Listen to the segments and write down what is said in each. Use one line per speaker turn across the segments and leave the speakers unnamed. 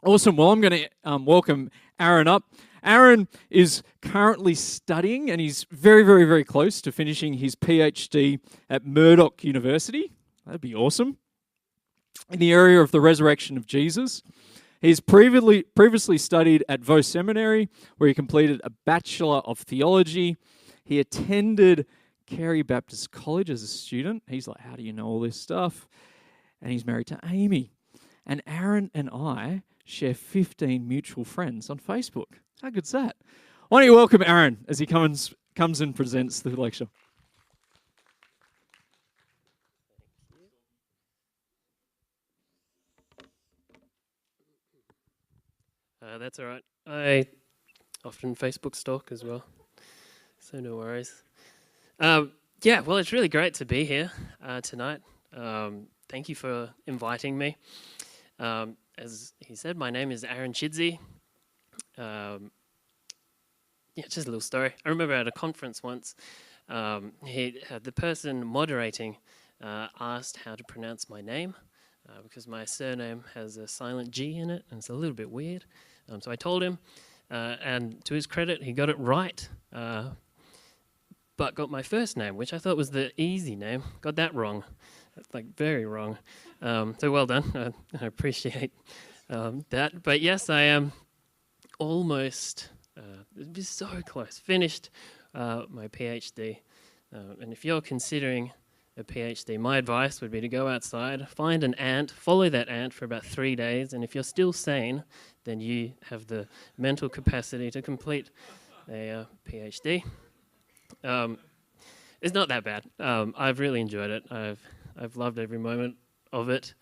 Awesome. Well, I'm going to welcome Aaron up. Aaron is currently studying, and he's very, very, very close to finishing his PhD at Murdoch University. That'd be awesome. In the area of the resurrection of Jesus. He's previously studied at Vaux Seminary, where he completed a Bachelor of Theology. He attended Carey Baptist College as a student. He's like, how do you know all this stuff? And he's married to Amy. And Aaron and I share 15 mutual friends on Facebook. How good's that? Why don't you welcome Aaron as he comes and presents the lecture.
That's all right. I often Facebook stalk as well, so no worries. Well, it's really great to be here tonight. Thank you for inviting me. As he said, my name is Aaron Chidgzey. Just a little story. I remember at a conference once, the person moderating asked how to pronounce my name because my surname has a silent G in it, and it's a little bit weird. So I told him, and to his credit, he got it right, but got my first name, which I thought was the easy name. Got that wrong, like very wrong. So well done. I appreciate that. But yes, I am almost so close. Finished my PhD. And if you're considering a PhD, my advice would be to go outside, find an ant, follow that ant for about 3 days, and if you're still sane, then you have the mental capacity to complete a PhD. It's not that bad. I've really enjoyed it. I've loved every moment of it.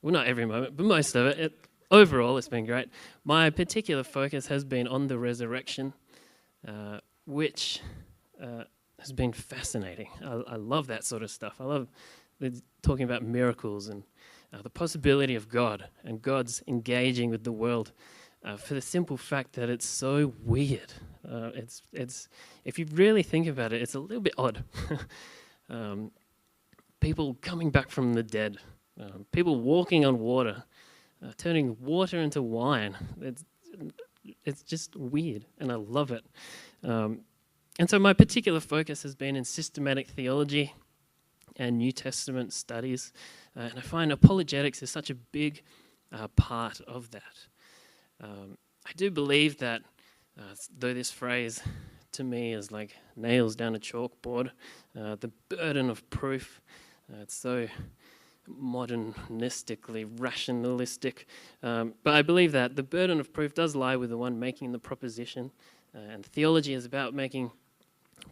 Well, not every moment, but most of it. Overall, it's been great. My particular focus has been on the resurrection, which has been fascinating. I love that sort of stuff. I love talking about miracles and the possibility of God and God's engaging with the world for the simple fact that it's so weird. It's if you really think about it, it's a little bit odd. People coming back from the dead, people walking on water, turning water into wine. It's just weird, and I love it. And so my particular focus has been in systematic theology and New Testament studies, and I find apologetics is such a big part of that. I do believe that, though this phrase to me is like nails down a chalkboard, the burden of proof, it's so modernistically rationalistic, but I believe that the burden of proof does lie with the one making the proposition, and theology is about making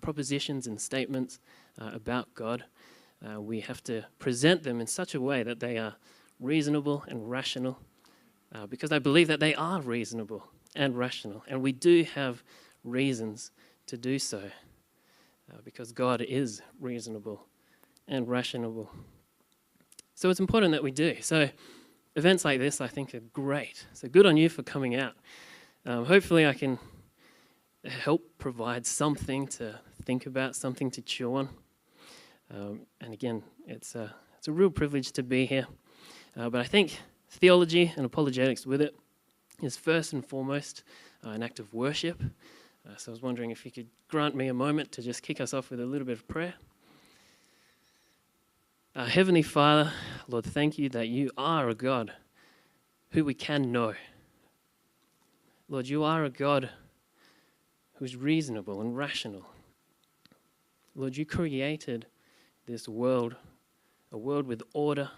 propositions and statements about God. We have to present them in such a way that they are reasonable and rational, because I believe that they are reasonable and rational, and we do have reasons to do so, because God is reasonable and rational. So it's important that we do. So events like this, I think, are great. So good on you for coming out. Hopefully I can help provide something to think about, something to chew on. And again, it's a real privilege to be here. But I think theology and apologetics with it is first and foremost an act of worship. So I was wondering if you could grant me a moment to just kick us off with a little bit of prayer. Heavenly Father, Lord, thank you that you are a God who we can know. Lord, you are a God who's reasonable and rational. Lord, you created this world, a world with order.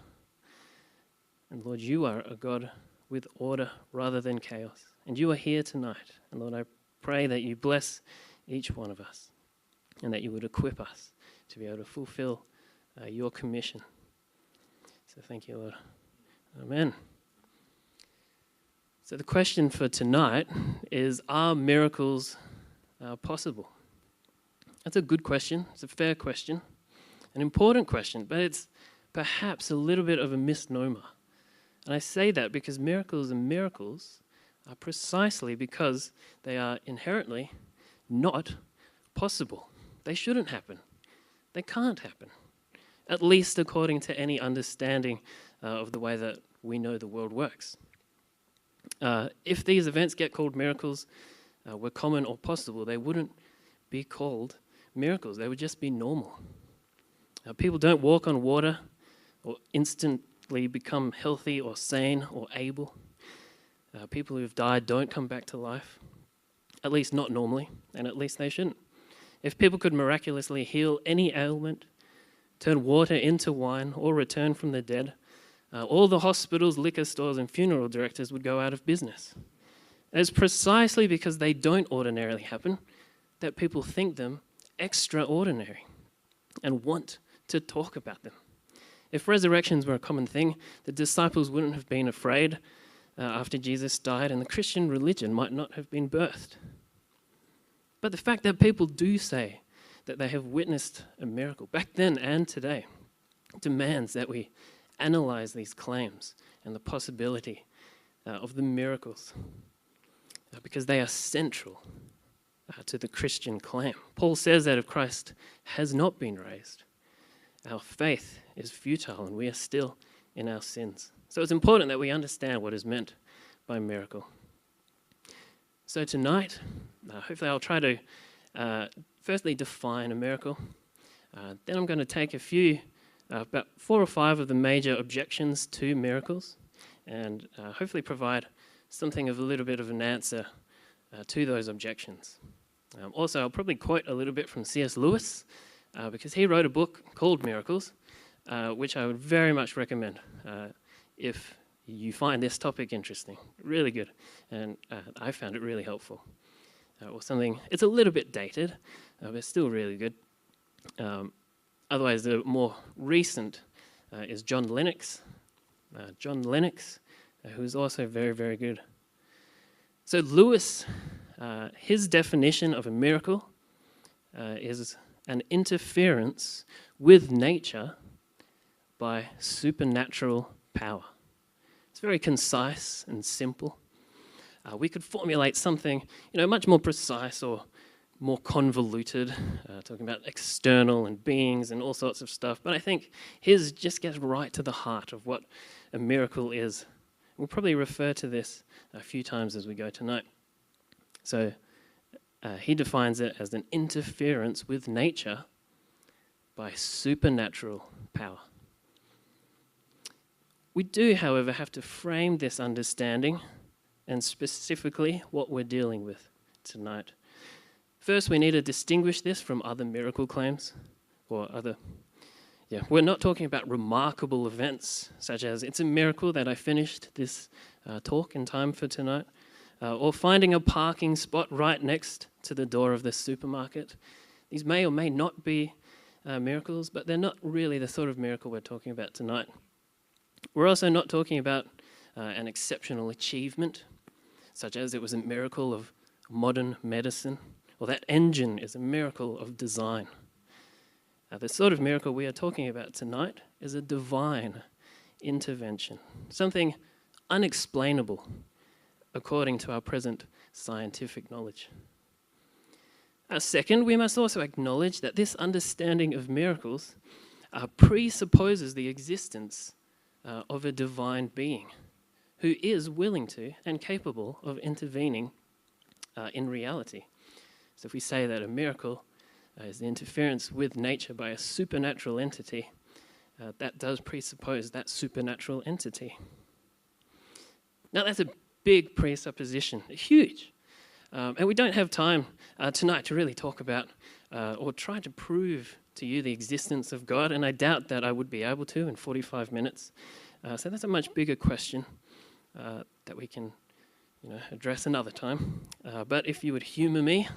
And Lord, you are a God with order rather than chaos. And you are here tonight. And Lord, I pray that you bless each one of us and that you would equip us to be able to fulfill your commission. So thank you, Lord. Amen. So the question for tonight is, are miracles possible? That's a good question. It's a fair question, an important question, but it's perhaps a little bit of a misnomer. And I say that because miracles are precisely because they are inherently not possible. They shouldn't happen. They can't happen, at least according to any understanding of the way that we know the world works. If these events get called miracles were common or possible, they wouldn't be called miracles. They would just be normal. People don't walk on water or instantly become healthy or sane or able. People who have died don't come back to life, at least not normally, and at least they shouldn't. If people could miraculously heal any ailment, turn water into wine, or return from the dead, all the hospitals, liquor stores, and funeral directors would go out of business. And it's precisely because they don't ordinarily happen that people think them extraordinary and want to talk about them. If resurrections were a common thing, the disciples wouldn't have been afraid after Jesus died, and the Christian religion might not have been birthed. But the fact that people do say that they have witnessed a miracle back then and today demands that we analyze these claims and the possibility of the miracles because they are central to the Christian claim. Paul says that if Christ has not been raised, our faith is futile and we are still in our sins. So it's important that we understand what is meant by miracle. So tonight, hopefully I'll try to firstly define a miracle. Then I'm going to take a few, about 4 or 5 of the major objections to miracles and hopefully provide something of a little bit of an answer to those objections. Also, I'll probably quote a little bit from C.S. Lewis because he wrote a book called Miracles, which I would very much recommend if you find this topic interesting. Really good, and I found it really helpful. Or something, it's a little bit dated, but it's still really good. Otherwise, the more recent is John Lennox. Who's also very, very good. So Lewis, his definition of a miracle is an interference with nature by supernatural power. It's very concise and simple. We could formulate something, much more precise or more convoluted, talking about external and beings and all sorts of stuff. But I think his just gets right to the heart of what a miracle is. We'll probably refer to this a few times as we go tonight. So he defines it as an interference with nature by supernatural power. We do, however, have to frame this understanding and specifically what we're dealing with tonight. First, we need to distinguish this from other miracle claims or we're not talking about remarkable events, such as it's a miracle that I finished this talk in time for tonight, or finding a parking spot right next to the door of the supermarket. These may or may not be miracles, but they're not really the sort of miracle we're talking about tonight. We're also not talking about an exceptional achievement, such as it was a miracle of modern medicine, or that engine is a miracle of design. The sort of miracle we are talking about tonight is a divine intervention, something unexplainable according to our present scientific knowledge. Second, we must also acknowledge that this understanding of miracles presupposes the existence of a divine being who is willing to and capable of intervening in reality. So if we say that a miracle is the interference with nature by a supernatural entity, that does presuppose that supernatural entity. Now that's a big presupposition, huge. And we don't have time tonight to really talk about or try to prove to you the existence of God, and I doubt that I would be able to in 45 minutes. So that's a much bigger question that we can address another time. But if you would humour me,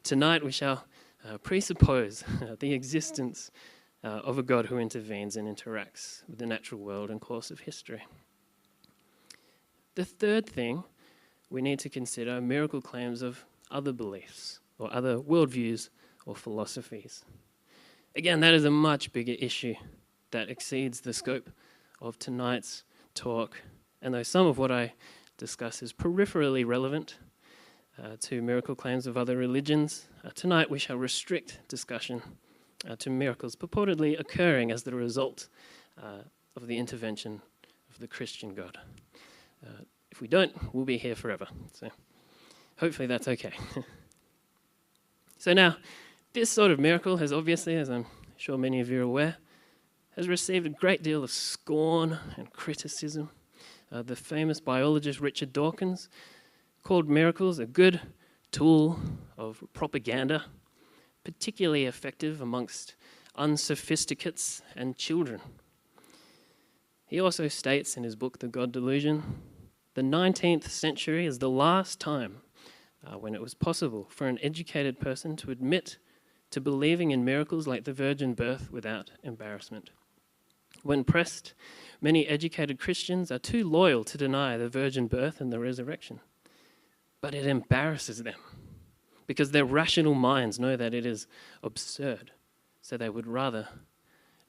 tonight we shall presuppose the existence of a God who intervenes and interacts with the natural world and course of history. The third thing we need to consider are miracle claims of other beliefs or other worldviews or philosophies. Again, that is a much bigger issue that exceeds the scope of tonight's talk. And though some of what I discuss is peripherally relevant to miracle claims of other religions, tonight we shall restrict discussion to miracles purportedly occurring as the result of the intervention of the Christian God. if we don't, we'll be here forever. So hopefully that's okay. So now, this sort of miracle has obviously, as I'm sure many of you are aware, has received a great deal of scorn and criticism. The famous biologist Richard Dawkins called miracles a good tool of propaganda, particularly effective amongst unsophisticates and children. He also states in his book, The God Delusion, the 19th century is the last time when it was possible for an educated person to admit to believing in miracles like the virgin birth without embarrassment. When pressed, many educated Christians are too loyal to deny the virgin birth and the resurrection. But it embarrasses them because their rational minds know that it is absurd, so they would rather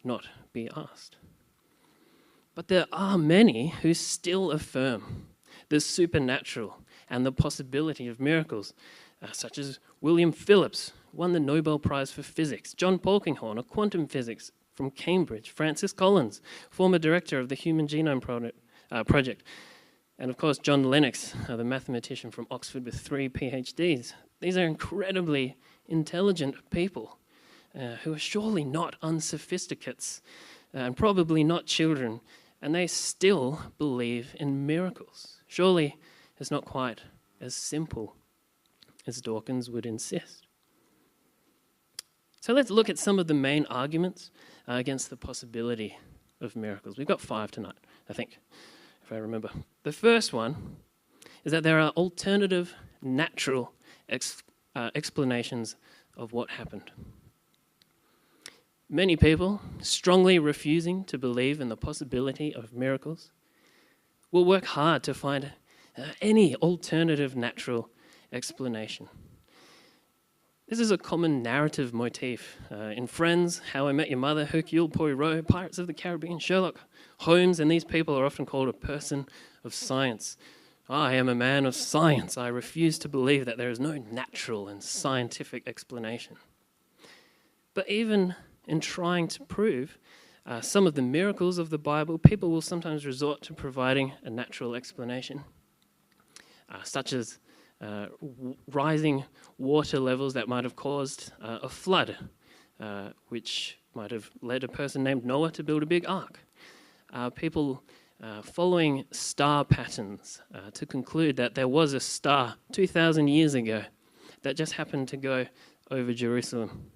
not be asked. But there are many who still affirm the supernatural and the possibility of miracles, such as William Phillips, won the Nobel Prize for Physics, John Polkinghorne, a quantum physics from Cambridge, Francis Collins, former director of the Human Genome Project, and of course John Lennox, the mathematician from Oxford with 3 PhDs. These are incredibly intelligent people who are surely not unsophisticates and probably not children, and they still believe in miracles. Surely it's not quite as simple as Dawkins would insist. So let's look at some of the main arguments against the possibility of miracles. We've got 5 tonight, I think, if I remember. The first one is that there are alternative, natural explanations of what happened. Many people, strongly refusing to believe in the possibility of miracles, will work hard to find any alternative natural explanation. This is a common narrative motif in Friends, How I Met Your Mother, Hercule Poirot, Pirates of the Caribbean, Sherlock Holmes, and these people are often called a person of science. I am a man of science. I refuse to believe that there is no natural and scientific explanation. But even in trying to prove some of the miracles of the Bible, people will sometimes resort to providing a natural explanation, such as rising water levels that might have caused a flood, which might have led a person named Noah to build a big ark. People following star patterns to conclude that there was a star 2,000 years ago that just happened to go over Jerusalem,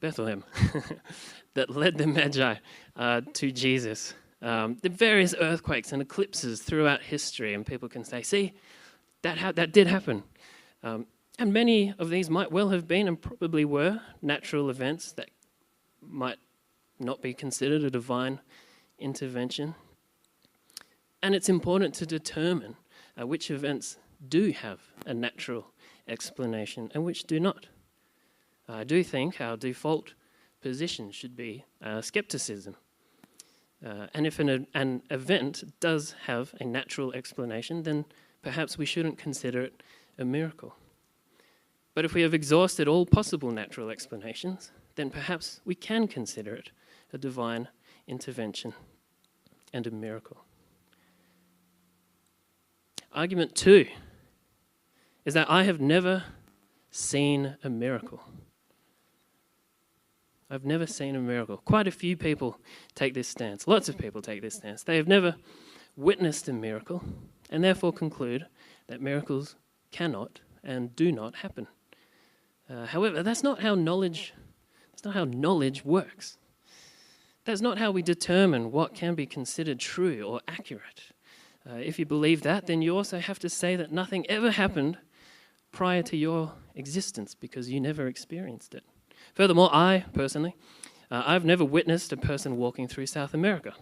Bethlehem, that led the Magi to Jesus. The various earthquakes and eclipses throughout history, and people can say, see, that did happen. And many of these might well have been and probably were natural events that might not be considered a divine intervention. And it's important to determine which events do have a natural explanation and which do not. I do think our default position should be skepticism. And if an event does have a natural explanation, then perhaps we shouldn't consider it a miracle. But if we have exhausted all possible natural explanations, then perhaps we can consider it a divine intervention and a miracle. Argument 2 is that I have never seen a miracle. I've never seen a miracle. Quite a few people take this stance. Lots of people take this stance. They have never witnessed a miracle and therefore conclude that miracles cannot and do not happen. However, that's not how knowledge works. That's not how we determine what can be considered true or accurate. If you believe that, then you also have to say that nothing ever happened prior to your existence because you never experienced it. Furthermore, I, personally, I've never witnessed a person walking through South America.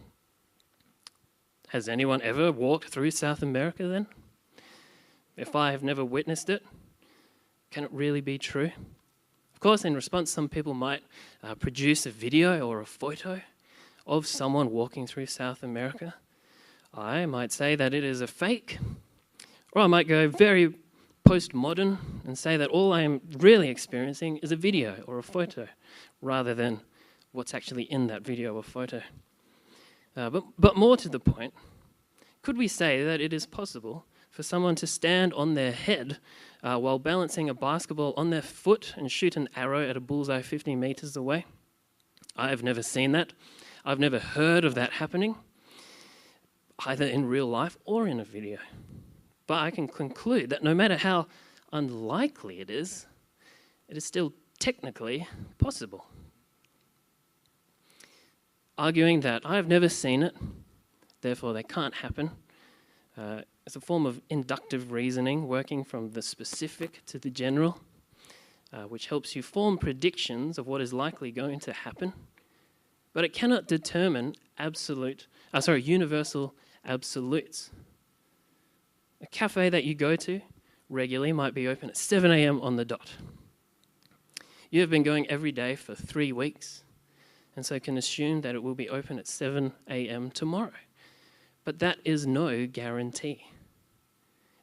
Has anyone ever walked through South America then? If I have never witnessed it, can it really be true? Of course, in response, some people might produce a video or a photo of someone walking through South America. I might say that it is a fake, or I might go very postmodern and say that all I am really experiencing is a video or a photo rather than what's actually in that video or photo. But more to the point, could we say that it is possible for someone to stand on their head while balancing a basketball on their foot and shoot an arrow at a bullseye 50 meters away? I've never seen that. I've never heard of that happening, either in real life or in a video. But I can conclude that no matter how unlikely it is still technically possible. Arguing that I have never seen it, therefore they can't happen, it's a form of inductive reasoning, working from the specific to the general, which helps you form predictions of what is likely going to happen, but it cannot determine universal absolutes. A cafe that you go to regularly might be open at 7 a.m. on the dot. You have been going every day for 3 weeks, and so can assume that it will be open at 7 a.m. tomorrow. But that is no guarantee.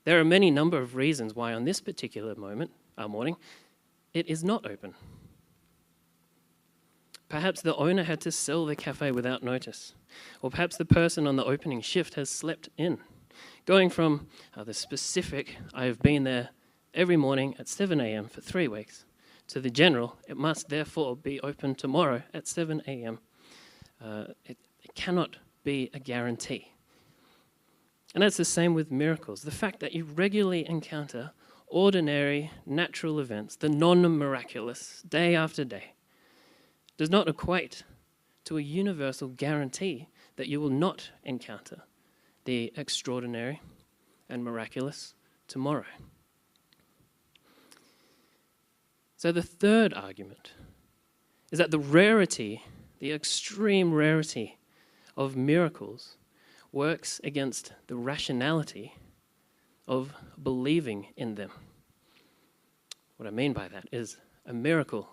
There are many number of reasons why on this particular morning, it is not open. Perhaps the owner had to sell the cafe without notice, or perhaps the person on the opening shift has slept in. Going from the specific, I have been there every morning at 7 a.m. for 3 weeks, to the general, it must therefore be open tomorrow at 7 a.m. It cannot be a guarantee. And that's the same with miracles. The fact that you regularly encounter ordinary natural events, the non-miraculous, day after day, does not equate to a universal guarantee that you will not encounter the extraordinary and miraculous tomorrow. So the third argument is that the rarity, the extreme rarity of miracles works against the rationality of believing in them. What I mean by that is a miracle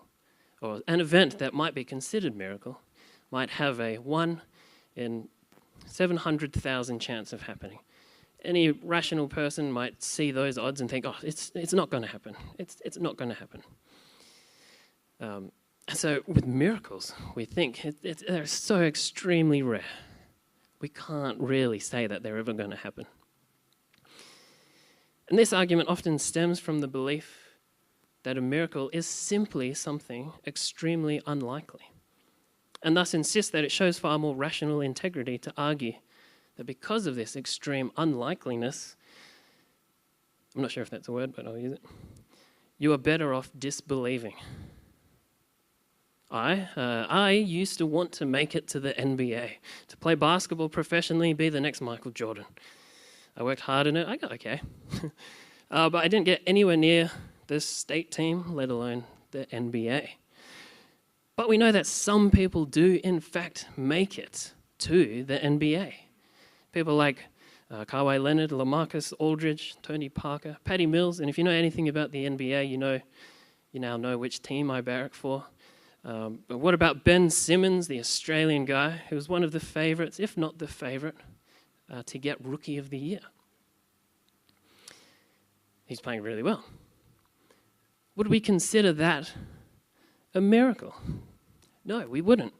or an event that might be considered miracle might have a 1 in 700,000 chance of happening. Any rational person might see those odds and think, oh, it's not going to happen. It's not going to happen. So with miracles, we think they're so extremely rare. We can't really say that they're ever going to happen. And this argument often stems from the belief that a miracle is simply something extremely unlikely, and thus insists that it shows far more rational integrity to argue that because of this extreme unlikeliness, I'm not sure if that's a word, but I'll use it, you are better off disbelieving. I used to want to make it to the NBA, to play basketball professionally, be the next Michael Jordan. I worked hard in it. I got okay. But I didn't get anywhere near the state team, let alone the NBA. But we know that some people do, in fact, make it to the NBA. People like Kawhi Leonard, LaMarcus Aldridge, Tony Parker, Patty Mills. And if you know anything about the NBA, you now know which team I barrack for. But what about Ben Simmons, the Australian guy, who was one of the favourites, if not the favourite, to get Rookie of the Year? He's playing really well. Would we consider that a miracle? No, we wouldn't.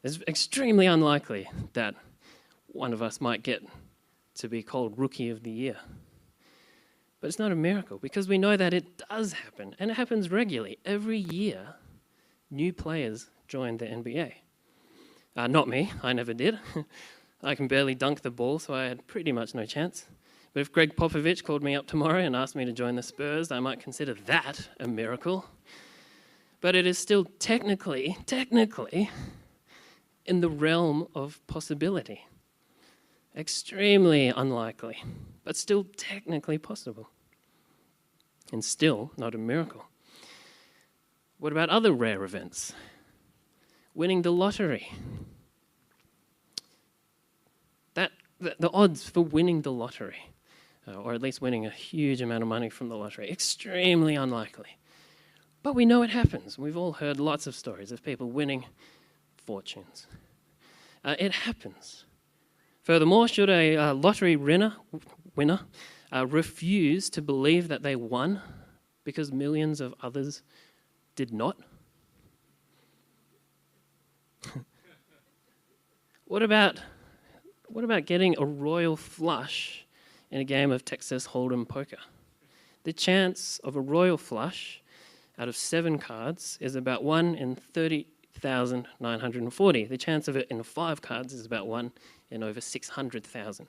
It's extremely unlikely that one of us might get to be called Rookie of the Year. But it's not a miracle because we know that it does happen, and it happens regularly. Every year, new players join the NBA. Not me, I never did. I can barely dunk the ball, so I had pretty much no chance. But if Greg Popovich called me up tomorrow and asked me to join the Spurs, I might consider that a miracle. But it is still technically, in the realm of possibility. Extremely unlikely, but still technically possible. And still not a miracle. What about other rare events? Winning the lottery. The odds for winning the lottery, or at least winning a huge amount of money from the lottery, extremely unlikely. But we know it happens. We've all heard lots of stories of people winning fortunes. It happens. Furthermore, should a lottery winner refuse to believe that they won because millions of others did not? What about What about getting a royal flush in a game of Texas Hold'em poker? The chance of a royal flush out of 7 cards is about 1 in 30,940. The chance of it in 5 cards is about 1 in over 600,000.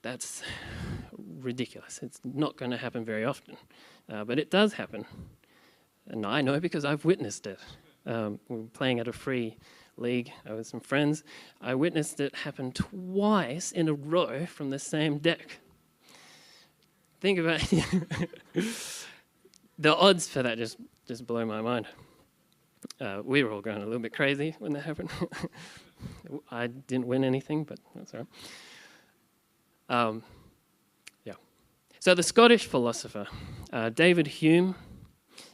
That's ridiculous. It's not going to happen very often, but it does happen. And I know because I've witnessed it. We were playing at a free league with some friends. I witnessed it happen twice in a row from the same deck. Think about it. The odds for that just blow my mind. We were all going a little bit crazy when that happened. I didn't win anything, but that's all right. Yeah. So the Scottish philosopher, David Hume,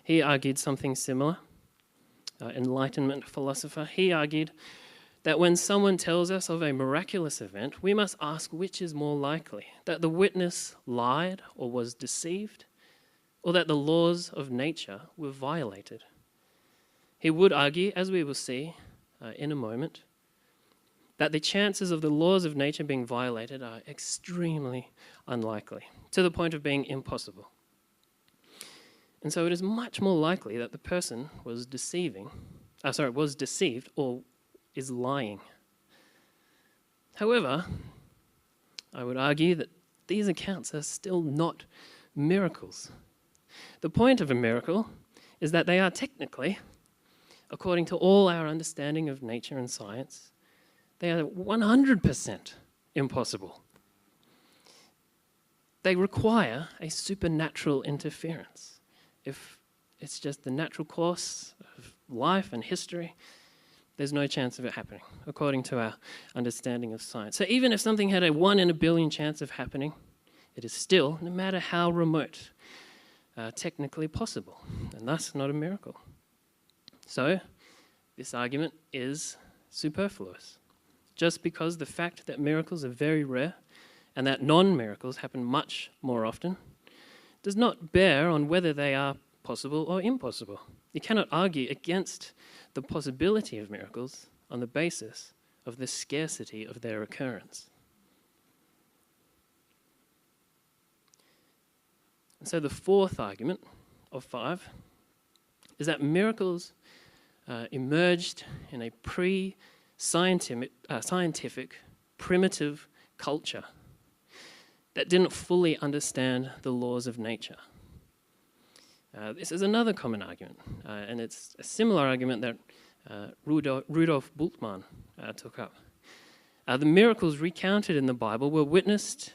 he argued something similar. Enlightenment philosopher, he argued that when someone tells us of a miraculous event, we must ask which is more likely, that the witness lied or was deceived, or that the laws of nature were violated. He would argue, as we will see in a moment, that the chances of the laws of nature being violated are extremely unlikely, to the point of being impossible. And so it is much more likely that the person was deceived or is lying. However, I would argue that these accounts are still not miracles. The point of a miracle is that they are technically, according to all our understanding of nature and science, they are 100% impossible. They require a supernatural interference. If it's just the natural course of life and history, there's no chance of it happening, according to our understanding of science. So even if something had a 1 in a billion chance of happening, it is still, no matter how remote, technically possible, and thus not a miracle. So this argument is superfluous. Just because the fact that miracles are very rare and that non-miracles happen much more often does not bear on whether they are possible or impossible. You cannot argue against the possibility of miracles on the basis of the scarcity of their occurrence. And so the fourth argument of 5 is that miracles emerged in a scientific, primitive culture that didn't fully understand the laws of nature. This is another common argument, and it's a similar argument that Rudolf Bultmann took up. The miracles recounted in the Bible were witnessed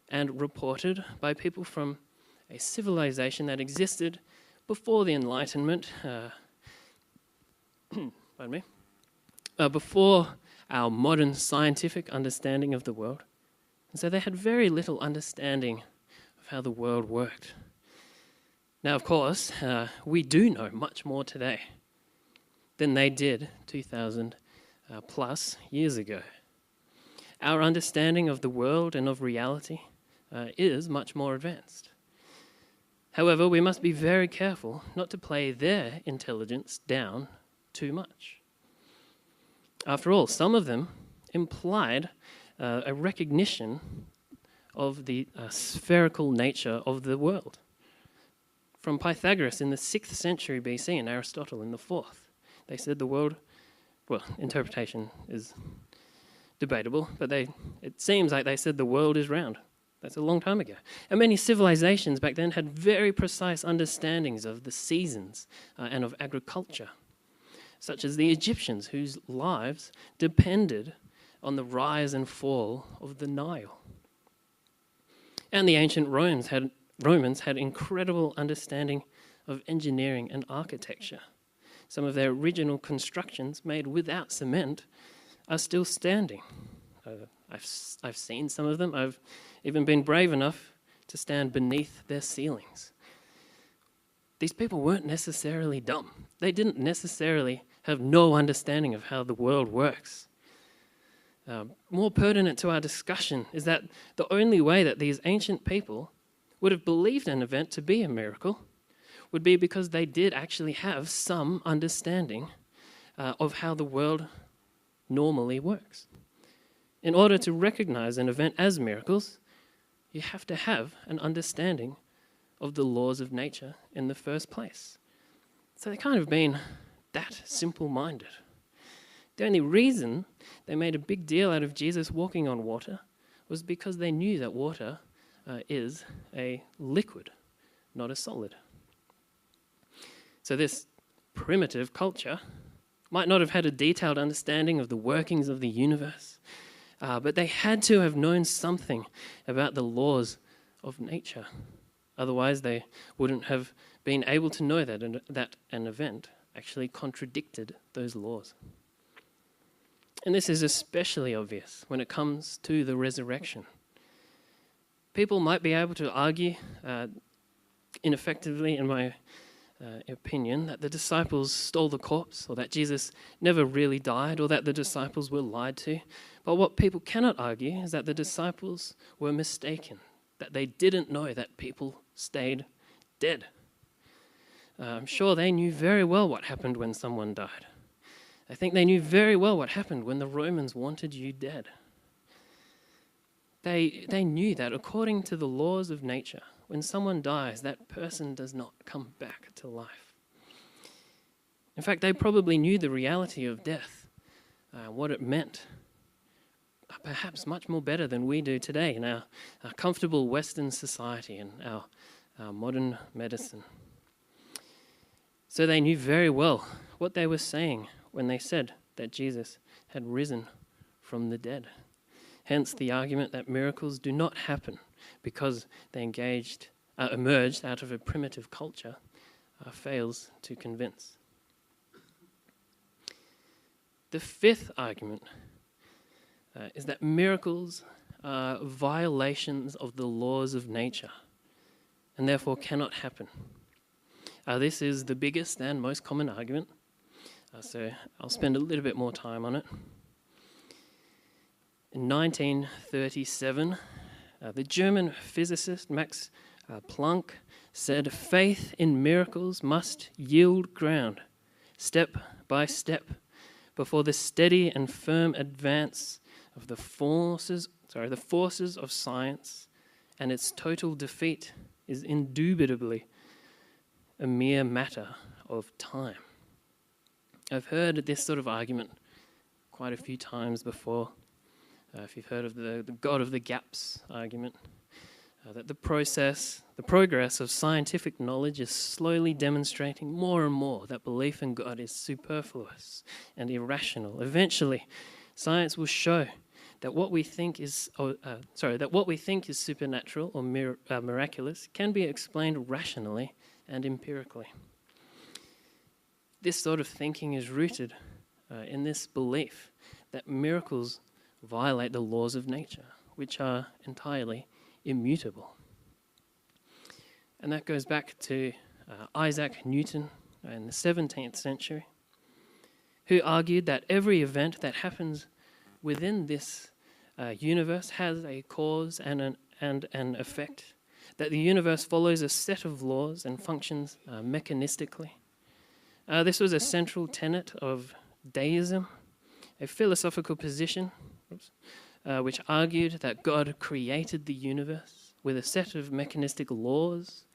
and reported by people from a civilization that existed before the Enlightenment, before our modern scientific understanding of the world. And so they had very little understanding of how the world worked. Now, of course, we do know much more today than they did 2,000 plus years ago. Our understanding of the world and of reality is much more advanced. However, we must be very careful not to play their intelligence down too much. After all, some of them implied a recognition of the spherical nature of the world. From Pythagoras in the 6th century BC and Aristotle in the 4th. They said the world, well, interpretation is debatable, but it seems like they said the world is round. That's a long time ago. And many civilizations back then had very precise understandings of the seasons and of agriculture, such as the Egyptians, whose lives depended on the rise and fall of the Nile. And the ancient Romans had incredible understanding of engineering and architecture. Some of their original constructions made without cement are still standing. I've seen some of them. I've even been brave enough to stand beneath their ceilings. These people weren't necessarily dumb. They didn't necessarily have no understanding of how the world works. More pertinent to our discussion is that the only way that these ancient people would have believed an event to be a miracle would be because they did actually have some understanding of how the world normally works. In order to recognize an event as miracles, you have to have an understanding of the laws of nature in the first place. So they've kind of been that simple-minded. The only reason they made a big deal out of Jesus walking on water was because they knew that water is a liquid, not a solid. So this primitive culture might not have had a detailed understanding of the workings of the universe, but they had to have known something about the laws of nature. Otherwise, they wouldn't have been able to know that an event actually contradicted those laws. And this is especially obvious when it comes to the resurrection. People might be able to argue, ineffectively in my opinion, that the disciples stole the corpse, or that Jesus never really died, or that the disciples were lied to. But what people cannot argue is that the disciples were mistaken, that they didn't know that people stayed dead. I'm sure they knew very well what happened when someone died. I think they knew very well what happened when the Romans wanted you dead. They knew that according to the laws of nature, when someone dies, that person does not come back to life. In fact, they probably knew the reality of death, what it meant, perhaps much more better than we do today in our comfortable Western society and our modern medicine. So they knew very well what they were saying when they said that Jesus had risen from the dead. Hence the argument that miracles do not happen because they emerged out of a primitive culture fails to convince. The fifth argument is that miracles are violations of the laws of nature and therefore cannot happen. This is the biggest and most common argument, so I'll spend a little bit more time on it. In 1937, the German physicist Max Planck said, "Faith in miracles must yield ground, step by step, before the steady and firm advance of the forces of science, and its total defeat is indubitably a mere matter of time." I've heard this sort of argument quite a few times before. If you've heard of the God of the gaps argument, that the progress of scientific knowledge is slowly demonstrating more and more that belief in God is superfluous and irrational. Eventually, science will show that what we think is supernatural or miraculous can be explained rationally and empirically. This sort of thinking is rooted in this belief that miracles violate the laws of nature, which are entirely immutable. And that goes back to Isaac Newton in the 17th century, who argued that every event that happens within this universe has a cause and an effect, that the universe follows a set of laws and functions mechanistically. This was a central tenet of deism, a philosophical position which argued that God created the universe with a set of mechanistic laws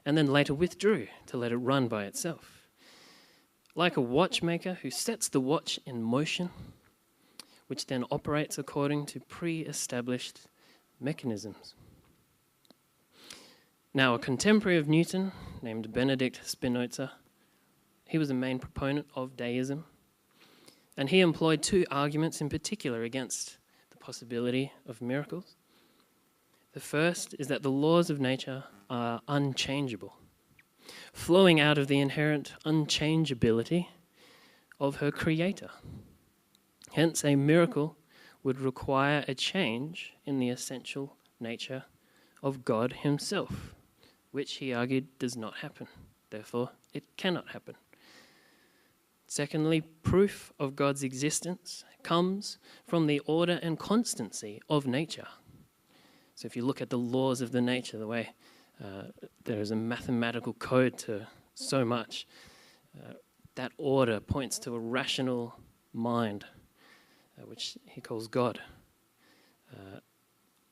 and then later withdrew to let it run by itself. Like a watchmaker who sets the watch in motion, which then operates according to pre-established mechanisms. Now, a contemporary of Newton named Benedict Spinoza, he was a main proponent of deism, and he employed two arguments in particular against the possibility of miracles. The first is that the laws of nature are unchangeable, flowing out of the inherent unchangeability of her creator. Hence, a miracle would require a change in the essential nature of God himself, which he argued does not happen. Therefore, it cannot happen. Secondly, proof of God's existence comes from the order and constancy of nature. So if you look at the laws of the nature, the way there is a mathematical code to so much, that order points to a rational mind, which he calls God.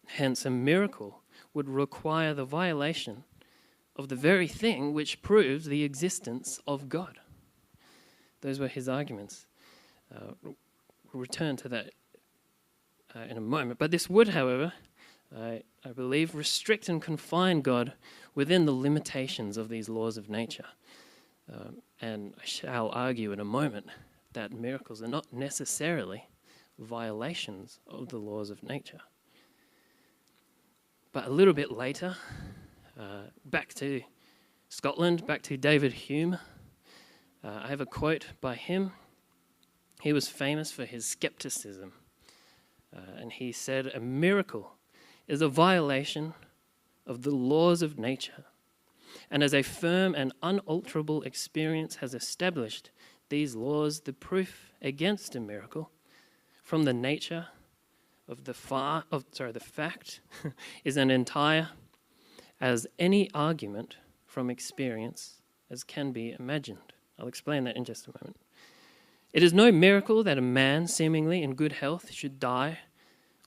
Hence, a miracle would require the violation of the very thing which proves the existence of God. Those were his arguments. We'll return to that in a moment. But this would, however, I believe, restrict and confine God within the limitations of these laws of nature. And I shall argue in a moment that miracles are not necessarily violations of the laws of nature. But a little bit later, back to Scotland, back to David Hume, I have a quote by him. He was famous for his skepticism. And he said, "A miracle is a violation of the laws of nature. And as a firm and unalterable experience has established these laws, the proof against a miracle from the nature of the fact is an entire as any argument from experience as can be imagined." I'll explain that in just a moment. "It is no miracle that a man seemingly in good health should die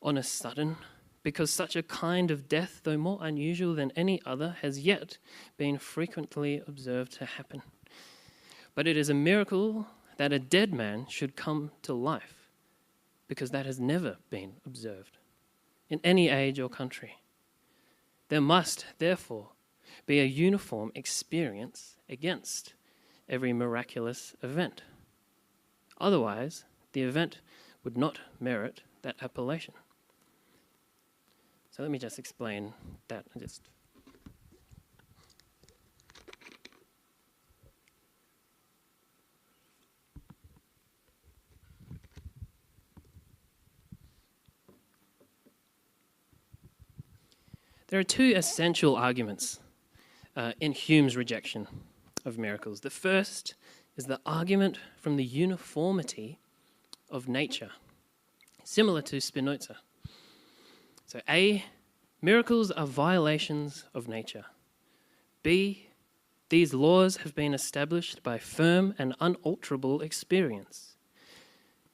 on a sudden, because such a kind of death, though more unusual than any other, has yet been frequently observed to happen. But it is a miracle that a dead man should come to life, because that has never been observed in any age or country. There must, therefore, be a uniform experience against every miraculous event. Otherwise, the event would not merit that appellation." So let me just explain that. There are two essential arguments in Hume's rejection of miracles. The first is the argument from the uniformity of nature, similar to Spinoza. So A, miracles are violations of nature. B, these laws have been established by firm and unalterable experience.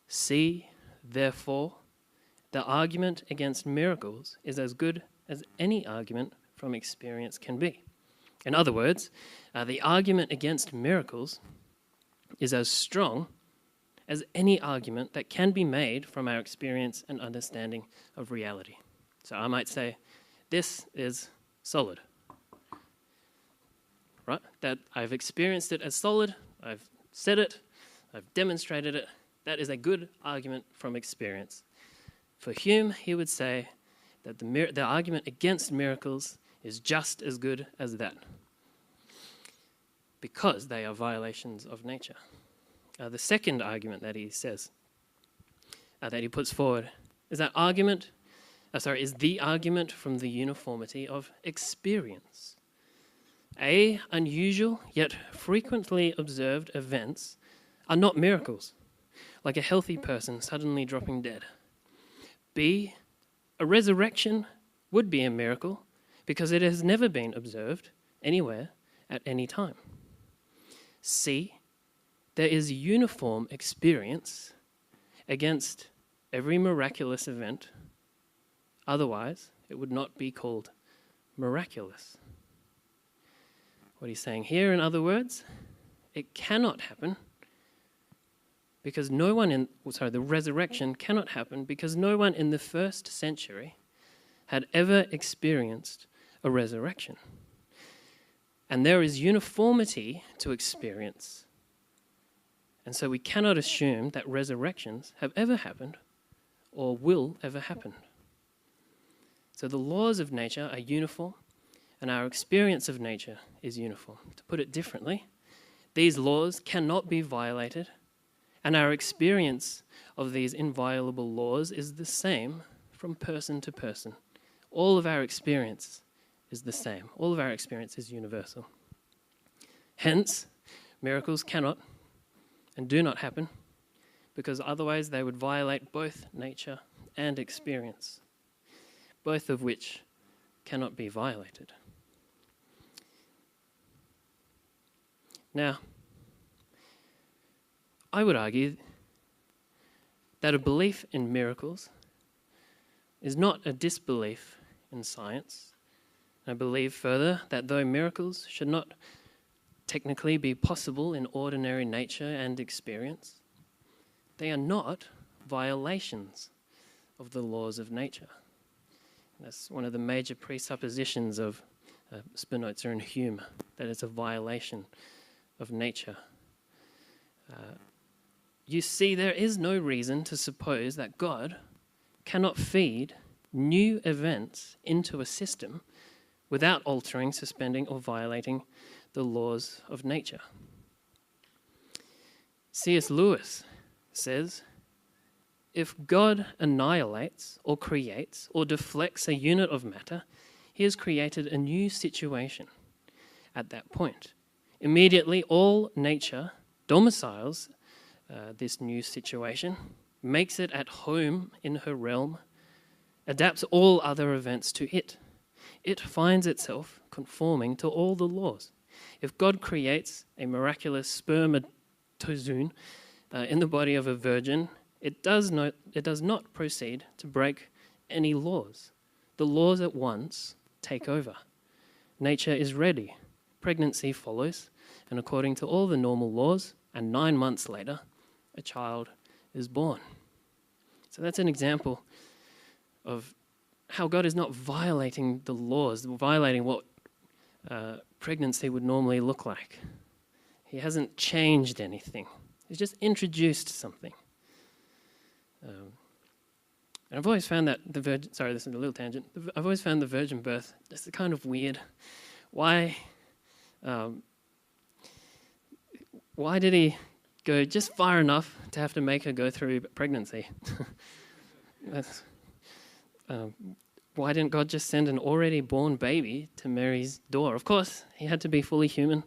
C, therefore, the argument against miracles is as good as any argument from experience can be. In other words, the argument against miracles is as strong as any argument that can be made from our experience and understanding of reality. So I might say, this is solid, right? That I've experienced it as solid, I've said it, I've demonstrated it. That is a good argument from experience. For Hume, he would say that the argument against miracles is just as good as that, because they are violations of nature. The second argument that he says, that he puts forward, is the argument from the uniformity of experience. A, unusual yet frequently observed events are not miracles, like a healthy person suddenly dropping dead. B, a resurrection would be a miracle because it has never been observed anywhere at any time. C, there is uniform experience against every miraculous event. Otherwise, it would not be called miraculous. What he's saying here, in other words, it cannot happen because the resurrection cannot happen because no one in the first century had ever experienced a resurrection. And there is uniformity to experience. And so we cannot assume that resurrections have ever happened or will ever happen. So the laws of nature are uniform, and our experience of nature is uniform. To put it differently, these laws cannot be violated, and our experience of these inviolable laws is the same from person to person. All of our experience is the same. All of our experience is universal. Hence, miracles cannot and do not happen, because otherwise they would violate both nature and experience, both of which cannot be violated. Now, I would argue that a belief in miracles is not a disbelief in science. I believe further that though miracles should not technically be possible in ordinary nature and experience, they are not violations of the laws of nature. That's one of the major presuppositions of Spinoza and Hume, that it's a violation of nature. You see, there is no reason to suppose that God cannot feed new events into a system without altering, suspending, or violating the laws of nature. C.S. Lewis says, if God annihilates or creates or deflects a unit of matter, he has created a new situation at that point. Immediately, all nature domiciles this new situation, makes it at home in her realm, adapts all other events to it. It finds itself conforming to all the laws. If God creates a miraculous spermatozoon in the body of a virgin, it does not proceed to break any laws. The laws at once take over. Nature is ready. Pregnancy follows, and according to all the normal laws, and 9 months later, a child is born. So that's an example of how God is not violating the laws, violating what pregnancy would normally look like. He hasn't changed anything. He's just introduced something. And I've always found that this is a little tangent. I've always found the virgin birth just kind of weird. Why did he go just far enough to have to make her go through pregnancy? Why didn't God just send an already born baby to Mary's door? Of course, he had to be fully human.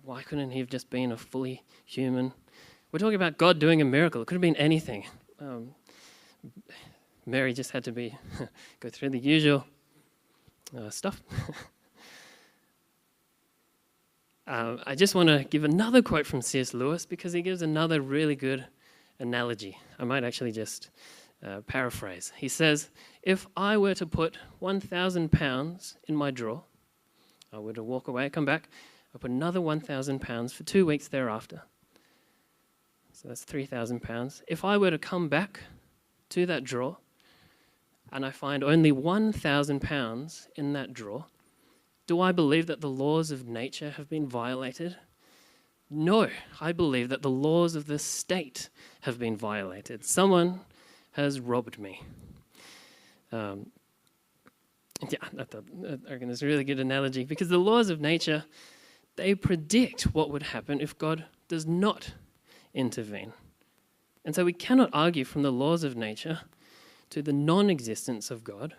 Why couldn't he have just been a fully human? We're talking about God doing a miracle. It could have been anything. Mary just had to go through the usual stuff. I just want to give another quote from C.S. Lewis because he gives another really good analogy. I might actually just paraphrase. He says, if I were to put £1,000 in my drawer, I were to walk away, come back, I put another £1,000 for 2 weeks thereafter. So that's £3,000. If I were to come back to that drawer and I find only £1,000 in that drawer, do I believe that the laws of nature have been violated? No, I believe that the laws of the state have been violated. Someone has robbed me. I reckon it's a really good analogy because the laws of nature, they predict what would happen if God does not intervene. And so we cannot argue from the laws of nature to the non-existence of God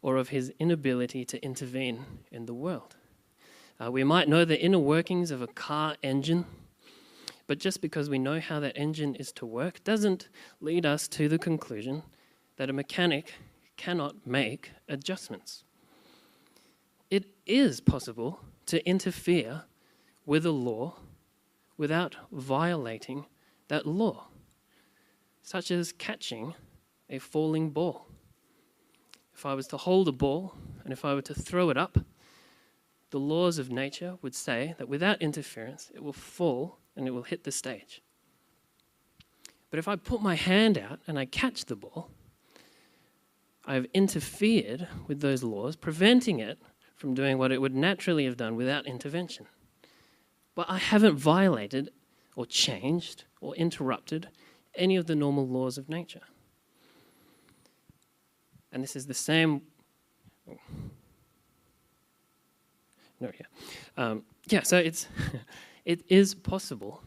or of his inability to intervene in the world. We might know the inner workings of a car engine, but just because we know how that engine is to work doesn't lead us to the conclusion that a mechanic cannot make adjustments. It is possible to interfere with a law without violating that law, such as catching a falling ball. If I was to hold a ball and if I were to throw it up, the laws of nature would say that without interference, it will fall and it will hit the stage. But if I put my hand out and I catch the ball, I have interfered with those laws, preventing it from doing what it would naturally have done without intervention. But I haven't violated or changed or interrupted any of the normal laws of nature. And this is the same... So it is possible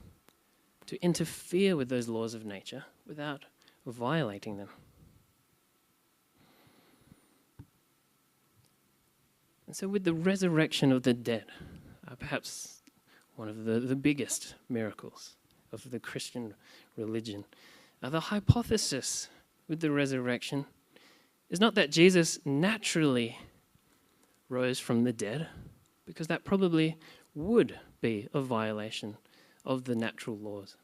to interfere with those laws of nature without violating them. And so with the resurrection of the dead, perhaps one of the biggest miracles of the Christian religion, the hypothesis with the resurrection is not that Jesus naturally rose from the dead, because that probably would be a violation of the natural laws,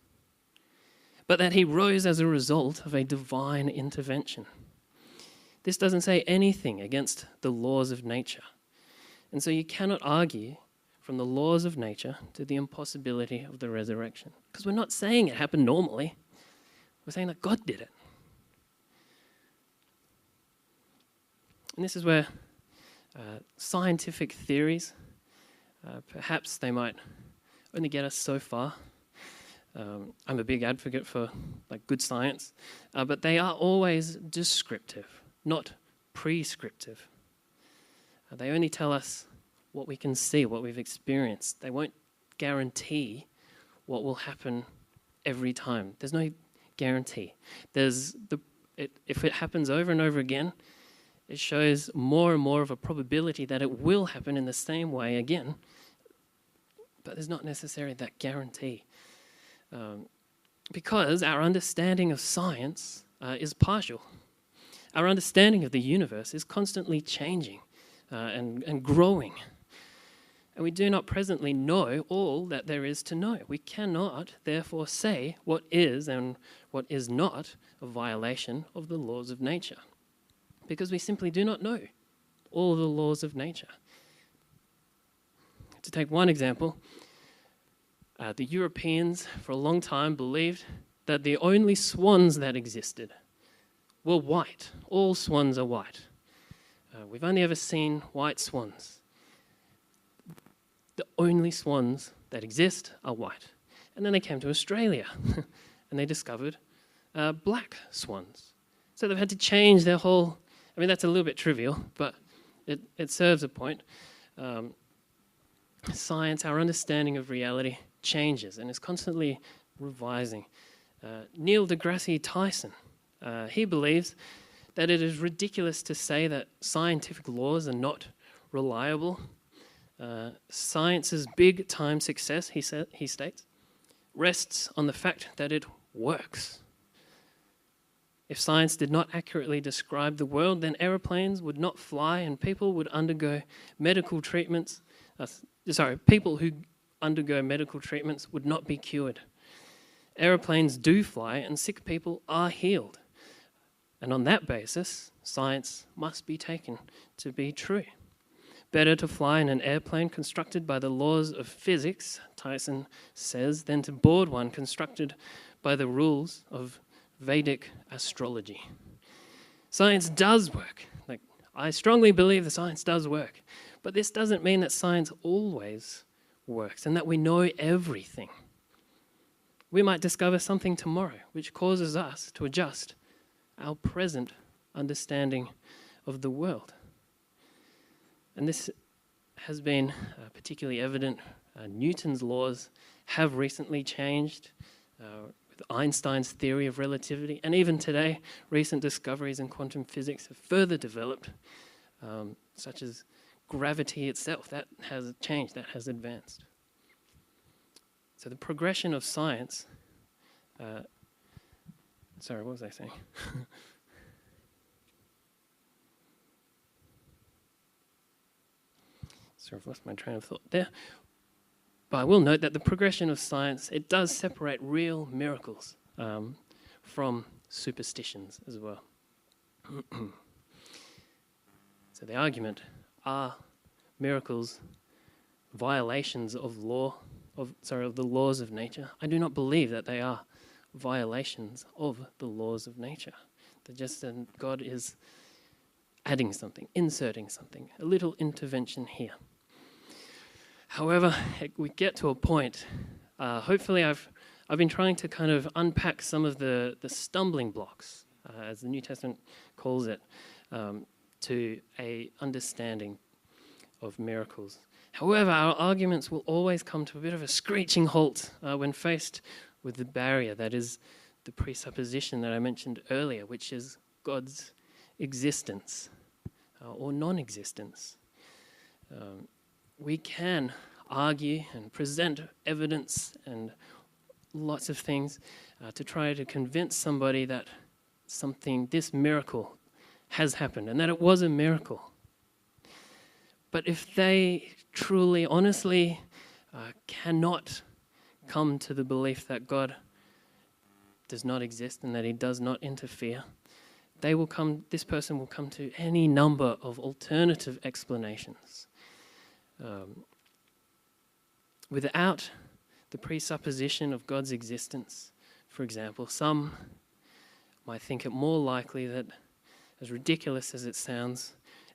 but that he rose as a result of a divine intervention. This doesn't say anything against the laws of nature. And so you cannot argue from the laws of nature to the impossibility of the resurrection. Because we're not saying it happened normally. We're saying that God did it. And this is where scientific theories, perhaps they might only get us so far. I'm a big advocate for good science, but they are always descriptive, not prescriptive. They only tell us what we can see, what we've experienced. They won't guarantee what will happen every time. There's no guarantee. If it happens over and over again, it shows more and more of a probability that it will happen in the same way again. But there's not necessarily that guarantee. Because our understanding of science is partial. Our understanding of the universe is constantly changing and growing. And we do not presently know all that there is to know. We cannot, therefore, say what is and what is not a violation of the laws of nature, because we simply do not know all the laws of nature. To take one example, the Europeans for a long time believed that the only swans that existed were white. All swans are white. We've only ever seen white swans. The only swans that exist are white. And then they came to Australia and they discovered black swans. So they've had to change their whole... I mean, that's a little bit trivial, but it serves a point. Science, our understanding of reality, changes and is constantly revising. Neil deGrasse Tyson, he believes that it is ridiculous to say that scientific laws are not reliable. Science's big-time success, he states, rests on the fact that it works. If science did not accurately describe the world, then aeroplanes would not fly and people would undergo medical treatments. People who undergo medical treatments would not be cured. Aeroplanes do fly and sick people are healed. And on that basis, science must be taken to be true. Better to fly in an airplane constructed by the laws of physics, Tyson says, than to board one constructed by the rules of Vedic astrology. Science does work. I strongly believe that science does work. But this doesn't mean that science always works and that we know everything. We might discover something tomorrow which causes us to adjust our present understanding of the world. And this has been particularly evident. Newton's laws have recently changed with Einstein's theory of relativity. And even today, recent discoveries in quantum physics have further developed, such as gravity itself. That has changed, that has advanced. So the progression of science... what was I saying? Sorry, I've lost my train of thought there. But I will note that the progression of science, it does separate real miracles from superstitions as well. So the argument, are miracles violations of the laws of nature? I do not believe that they are violations of the laws of nature. They're just that God is adding something, inserting something, a little intervention here. However, we get to a point, hopefully I've been trying to kind of unpack some of the stumbling blocks, as the New Testament calls it, to a understanding of miracles. However, our arguments will always come to a bit of a screeching halt when faced with the barrier that is the presupposition that I mentioned earlier, which is God's existence or non-existence. We can argue and present evidence and lots of things to try to convince somebody that this miracle has happened and that it was a miracle. But if they truly, honestly cannot come to the belief that God does not exist and that he does not interfere, this person will come to any number of alternative explanations. Without the presupposition of God's existence, for example, some might think it more likely that, as ridiculous as it sounds,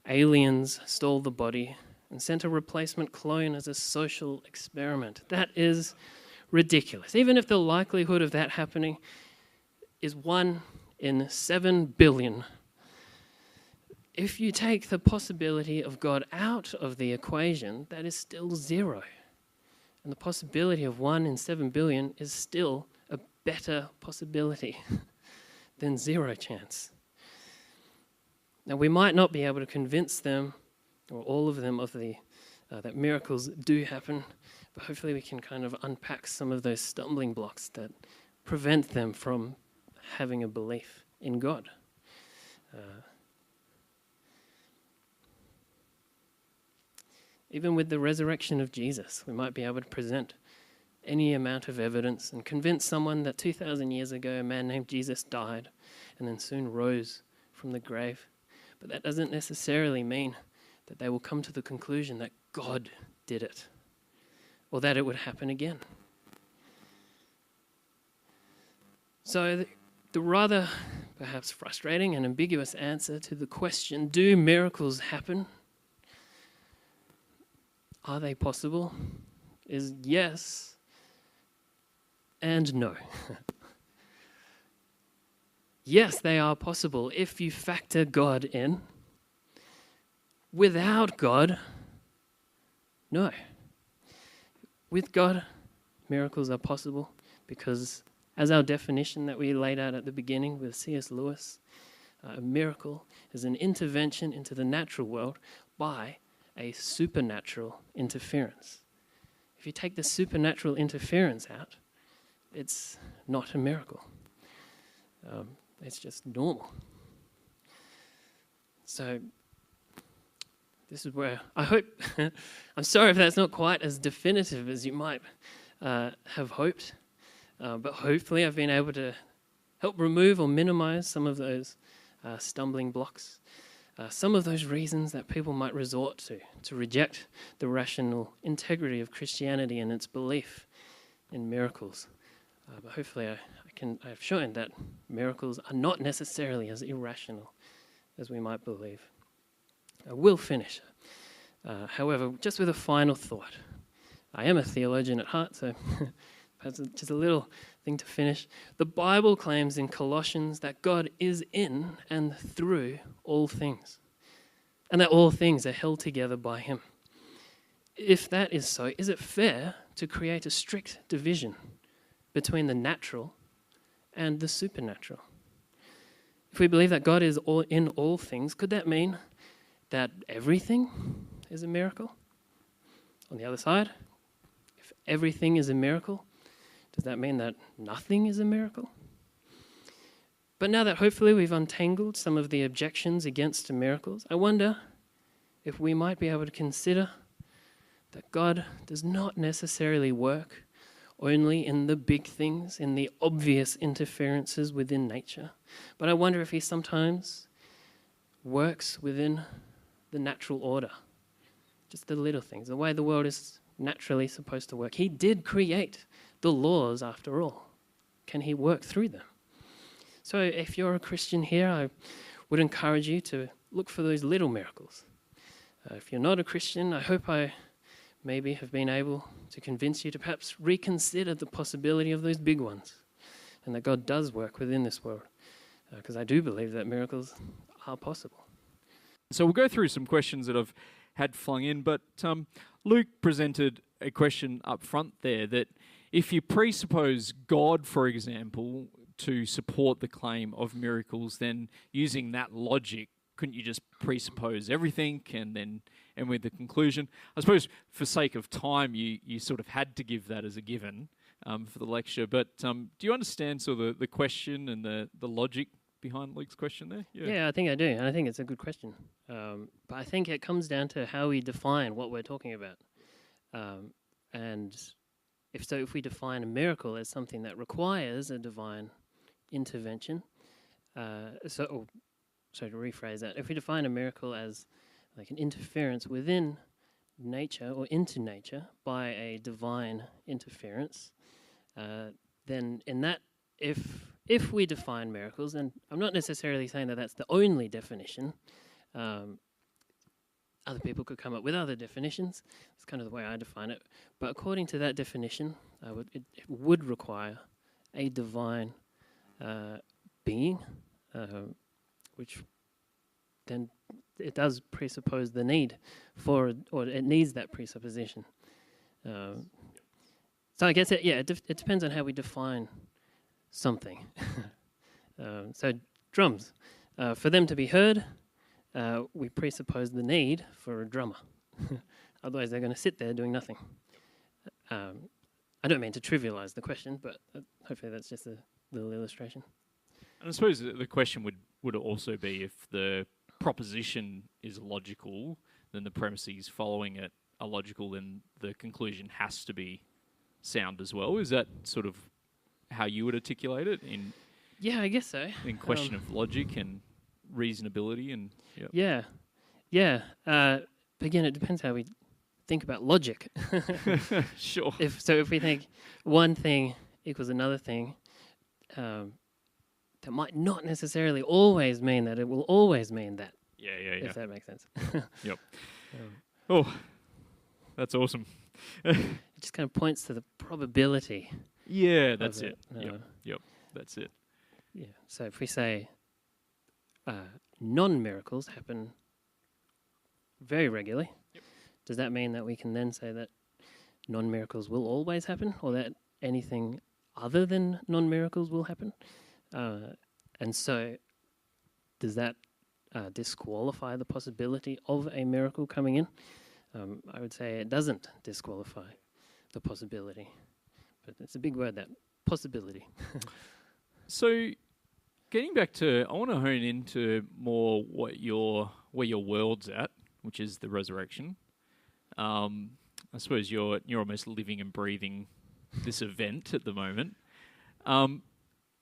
aliens stole the body and sent a replacement clone as a social experiment. That is ridiculous. Even if the likelihood of that happening is 1 in 7 billion, if you take the possibility of God out of the equation, that is still 0. And the possibility of 1 in 7 billion is still a better possibility than 0 chance. Now, we might not be able to convince them, or all of them, of that miracles do happen, but hopefully we can kind of unpack some of those stumbling blocks that prevent them from having a belief in God. Even with the resurrection of Jesus, we might be able to present any amount of evidence and convince someone that 2,000 years ago a man named Jesus died and then soon rose from the grave. But that doesn't necessarily mean that they will come to the conclusion that God did it or that it would happen again. So the rather perhaps frustrating and ambiguous answer to the question, do miracles happen? Are they possible? Is yes and no. Yes, they are possible if you factor God in. Without God, no. With God, miracles are possible because, as our definition that we laid out at the beginning with C.S. Lewis, a miracle is an intervention into the natural world by a supernatural interference. If you take the supernatural interference out, it's not a miracle. It's just normal. So this is where I hope, I'm sorry if that's not quite as definitive as you might have hoped, but hopefully I've been able to help remove or minimize some of those stumbling blocks. Some of those reasons that people might resort to reject the rational integrity of Christianity and its belief in miracles. But hopefully I've shown that miracles are not necessarily as irrational as we might believe. I will finish, however, just with a final thought. I am a theologian at heart, so perhaps just a little thing to finish. The Bible claims in Colossians that God is in and through all things, and that all things are held together by him. If that is so, is it fair to create a strict division between the natural and the supernatural? If we believe that God is in all things, could that mean that everything is a miracle? On the other side, if everything is a miracle, does that mean that nothing is a miracle? But now that hopefully we've untangled some of the objections against miracles, I wonder if we might be able to consider that God does not necessarily work only in the big things, in the obvious interferences within nature. But I wonder if he sometimes works within the natural order, just the little things, the way the world is naturally supposed to work. He did create the laws after all. Can he work through them? So if you're a Christian here, I would encourage you to look for those little miracles. If you're not a Christian, I hope I maybe have been able to convince you to perhaps reconsider the possibility of those big ones and that God does work within this world, because I do believe that miracles are possible.
So we'll go through some questions that I've had flung in, but Luke presented a question up front there that if you presuppose God, for example, to support the claim of miracles, then using that logic, couldn't you just presuppose everything and then end with the conclusion? I suppose for sake of time, you sort of had to give that as a given for the lecture. But do you understand sort of the question and the logic behind Luke's question there?
Yeah, I think I do, and I think it's a good question. But I think it comes down to how we define what we're talking about. And if we define a miracle as something that requires a divine intervention, to rephrase that, if we define a miracle as like an interference within nature or into nature by a divine interference, then in that, if we define miracles, and I'm not necessarily saying that that's the only definition, other people could come up with other definitions. It's kind of the way I define it. But according to that definition, it would require a divine being, which then it does presuppose the need for, or it needs that presupposition. So I guess it depends on how we define something. So drums, for them to be heard, we presuppose the need for a drummer. Otherwise, they're going to sit there doing nothing. I don't mean to trivialize the question, but hopefully that's just a little illustration.
And I suppose the question would also be, if the proposition is logical, then the premises following it are logical, then the conclusion has to be sound as well. Is that sort of how you would articulate it in?
Yeah, I guess so.
In question of logic and reasonability and
yeah. But again, it depends how we think about logic.
Sure.
If we think one thing equals another thing, that might not necessarily always mean that it will always mean that.
Yeah.
If that makes sense.
Yep. Oh, that's awesome.
It just kind of points to the probability.
Yeah, that's it. Yep, that's it.
Yeah. So if we say non-miracles happen very regularly, does that mean that we can then say that non-miracles will always happen, or that anything other than non-miracles will happen? And so does that disqualify the possibility of a miracle coming in? I would say it doesn't disqualify the possibility. But it's a big word, that possibility.
So getting back to, I want to hone into more where your world's at, which is the resurrection. I suppose you're almost living and breathing this event at the moment.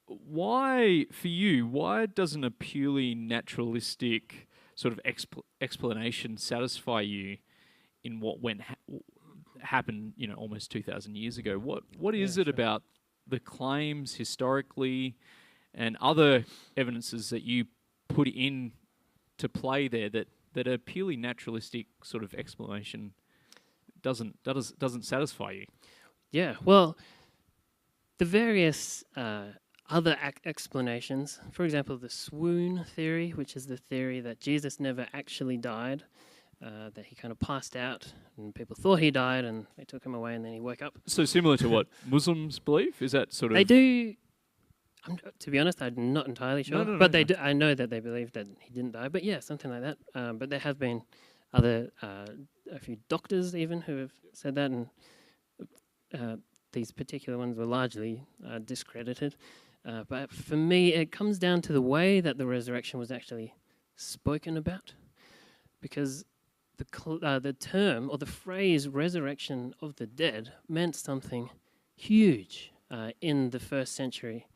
Why doesn't a purely naturalistic sort of explanation satisfy you in what happened, almost 2,000 years ago? What is it about the claims historically and other evidences that you put in to play there that a purely naturalistic sort of explanation doesn't satisfy you?
Yeah, well, the various other explanations, for example, the swoon theory, which is the theory that Jesus never actually died, that he kind of passed out and people thought he died and they took him away and then he woke up.
So similar to what Muslims believe? Is that sort of...
They do... to be honest, I'm not entirely sure. But they do, I know that they believe that he didn't die. But yeah, something like that. But there have been a few doctors even who have said that, and these particular ones were largely discredited. But for me, it comes down to the way that the resurrection was actually spoken about. Because the term or the phrase resurrection of the dead meant something huge in the first century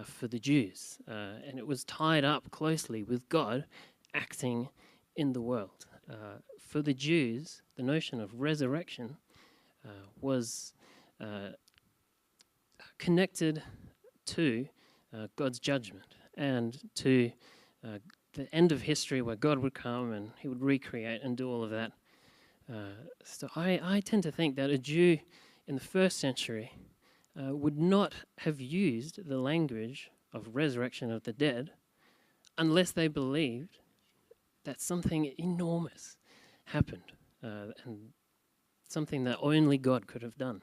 for the Jews. And it was tied up closely with God acting in the world. For the Jews, the notion of resurrection was connected to God's judgment and to the end of history where God would come and he would recreate and do all of that. So I tend to think that a Jew in the first century would not have used the language of resurrection of the dead unless they believed that something enormous happened and something that only God could have done.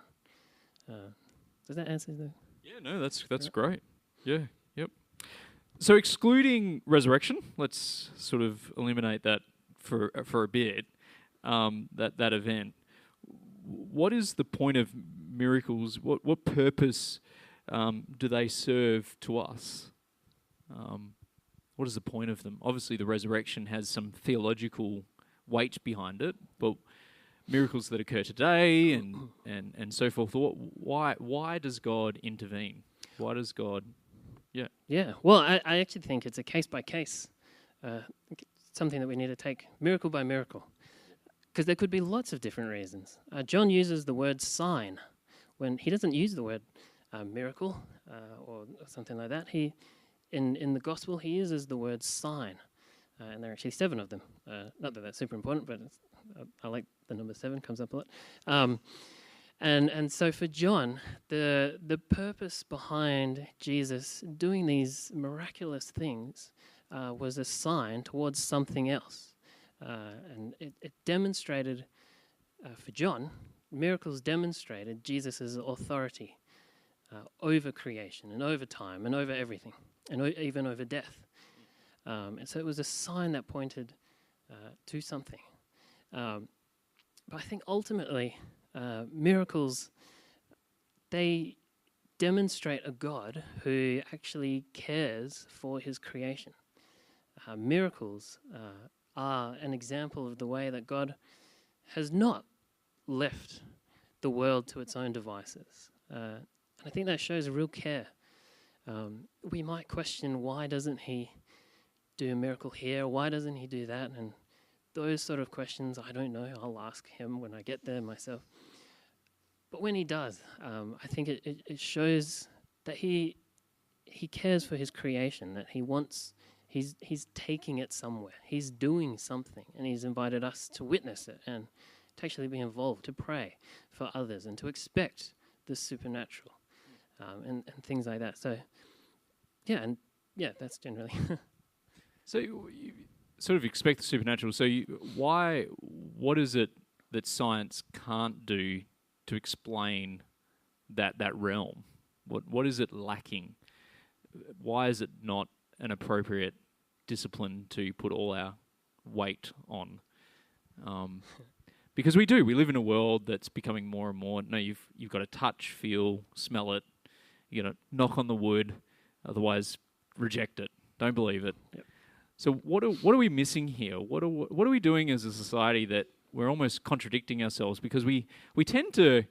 Does that answer the...
Yeah, no, that's great. Yeah, yep. So excluding resurrection, let's sort of eliminate that for a bit, that event. What is the point of miracles? What purpose do they serve to us? What is the point of them? Obviously, the resurrection has some theological weight behind it, but miracles that occur today and so forth. Why does God intervene? Why does God? Yeah.
Yeah. Well, I actually think it's a case by case something that we need to take miracle by miracle, because there could be lots of different reasons. John uses the word sign when he doesn't use the word miracle or something like that. In the gospel, he uses the word sign, and there are actually 7 of them. Not that that's super important, but I like the number 7, comes up a lot. And so for John, the purpose behind Jesus doing these miraculous things was a sign towards something else. And it demonstrated, for John, miracles demonstrated Jesus' authority over creation and over time and over everything, and even over death. And so it was a sign that pointed to something. But I think ultimately, miracles, they demonstrate a God who actually cares for his creation. Miracles are an example of the way that God has not left the world to its own devices. And I think that shows a real care. We might question, why doesn't he do a miracle here? Why doesn't he do that? And those sort of questions, I don't know. I'll ask him when I get there myself. But when he does, I think it shows that he cares for his creation, that he's taking it somewhere. He's doing something, and he's invited us to witness it and to actually be involved, to pray for others and to expect the supernatural and things like that. So, that's generally.
So you sort of expect the supernatural. So what is it that science can't do to explain that realm? What is it lacking? Why is it not an appropriate discipline to put all our weight on? Because we live in a world that's becoming more and more. No, you've got to touch, feel, smell it. You got to knock on the wood, otherwise reject it. Don't believe it.
Yep.
So what are we missing here? What are we doing as a society that we're almost contradicting ourselves? Because we tend to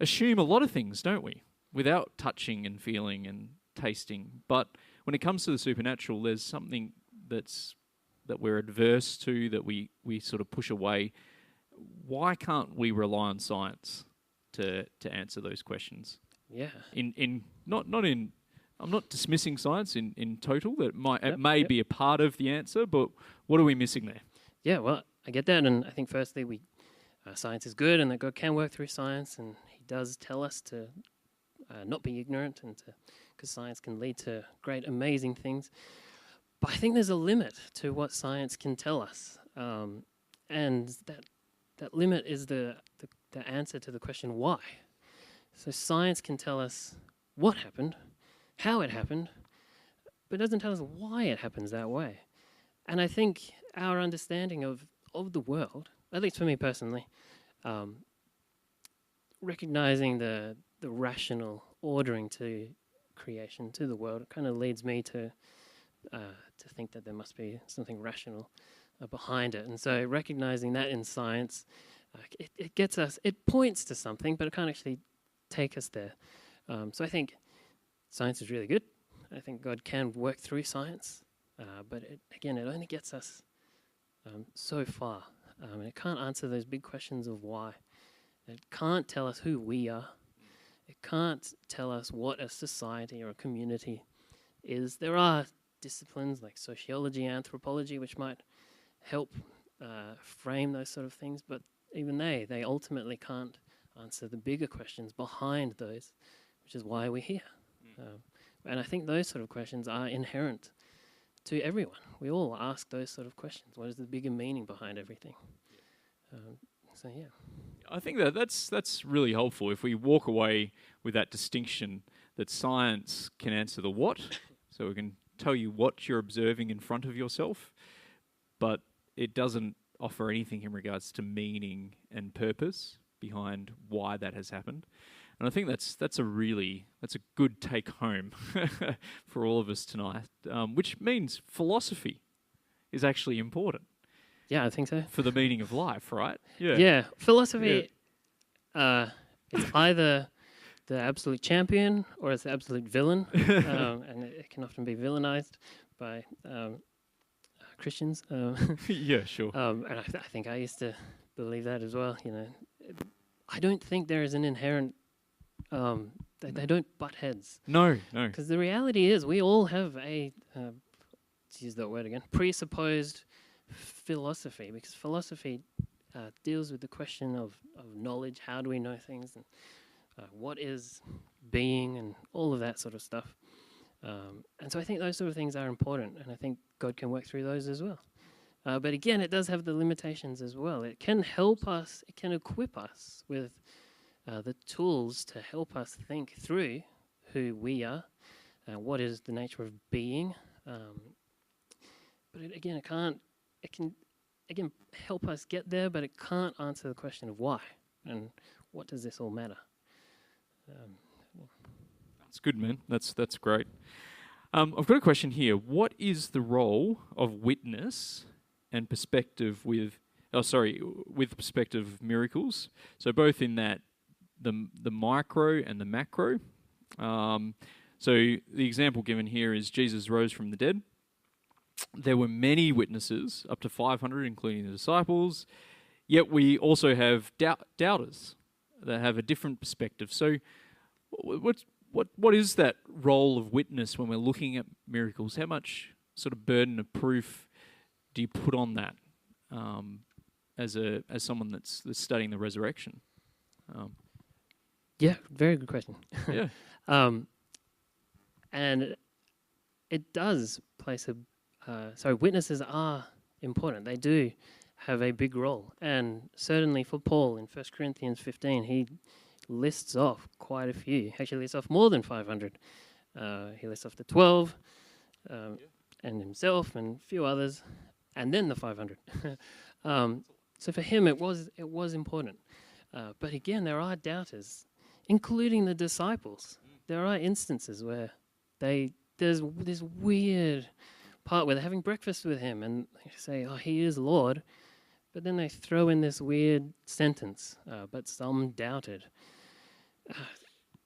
assume a lot of things, don't we, without touching and feeling and tasting. But when it comes to the supernatural, there's something that we're adverse to, that we sort of push away. Why can't we rely on science to answer those questions?
Yeah.
I'm not dismissing science in total. It may be a part of the answer, but what are we missing there?
Yeah, well, I get that, and I think firstly, science is good, and that God can work through science, and he does tell us to not be ignorant, and because science can lead to great, amazing things. But I think there's a limit to what science can tell us, and that limit is the answer to the question why. So science can tell us what happened, how it happened, but it doesn't tell us why it happens that way. And I think our understanding of the world, at least for me personally, recognizing the rational ordering to creation, to the world, it kind of leads me to think that there must be something rational behind it. And so recognizing that in science, it gets us, it points to something, but it can't actually take us there. So I think science is really good. I think God can work through science, but it only gets us so far. And it can't answer those big questions of why. It can't tell us who we are. It can't tell us what a society or a community is. There are disciplines like sociology, anthropology, which might help frame those sort of things, but even they ultimately can't answer the bigger questions behind those, which is why we're here. And I think those sort of questions are inherent to everyone. We all ask those sort of questions. What is the bigger meaning behind everything?
I think that's really helpful if we walk away with that distinction that science can answer the what, so we can tell you what you're observing in front of yourself, but it doesn't offer anything in regards to meaning and purpose behind why that has happened. And I think that's a good take home for all of us tonight, which means philosophy is actually important.
Yeah, I think so.
For the meaning of life, right? Yeah.
Yeah, philosophy, it's either the absolute champion or it's the absolute villain, and it can often be villainized by Christians.
Yeah, sure.
And I think I used to believe that as well. I don't think there is an inherent. They don't butt heads.
No.
Because the reality is, we all have a, to use that word again, presupposed philosophy. Because philosophy deals with the question of knowledge. How do we know things? And what is being and all of that sort of stuff. And so I think those sort of things are important. And I think God can work through those as well. But again, it does have the limitations as well. It can help us, it can equip us with the tools to help us think through who we are, what is the nature of being. But it can help us get there, but it can't answer the question of why and what does this all matter.
That's good, man. That's great. I've got a question here. What is the role of witness and perspective with perspective of miracles? So both in that the micro and the macro. So the example given here is Jesus rose from the dead. There were many witnesses, up to 500, including the disciples. Yet we also have doubters that have a different perspective. So what is that role of witness when we're looking at miracles? How much sort of burden of proof do you put on that as someone that's studying the resurrection?
Yeah, very good question.
Yeah.
And it does place witnesses are important. They do have a big role. And certainly for Paul in 1 Corinthians 15, he lists off quite a few. He actually lists off more than 500. He lists off the 12 and himself and a few others, and then the 500. So for him, it was important. But again, there are doubters, including the disciples. There are instances where there's this weird part where they're having breakfast with him and they say, "Oh, he is Lord," but then they throw in this weird sentence, "but some doubted."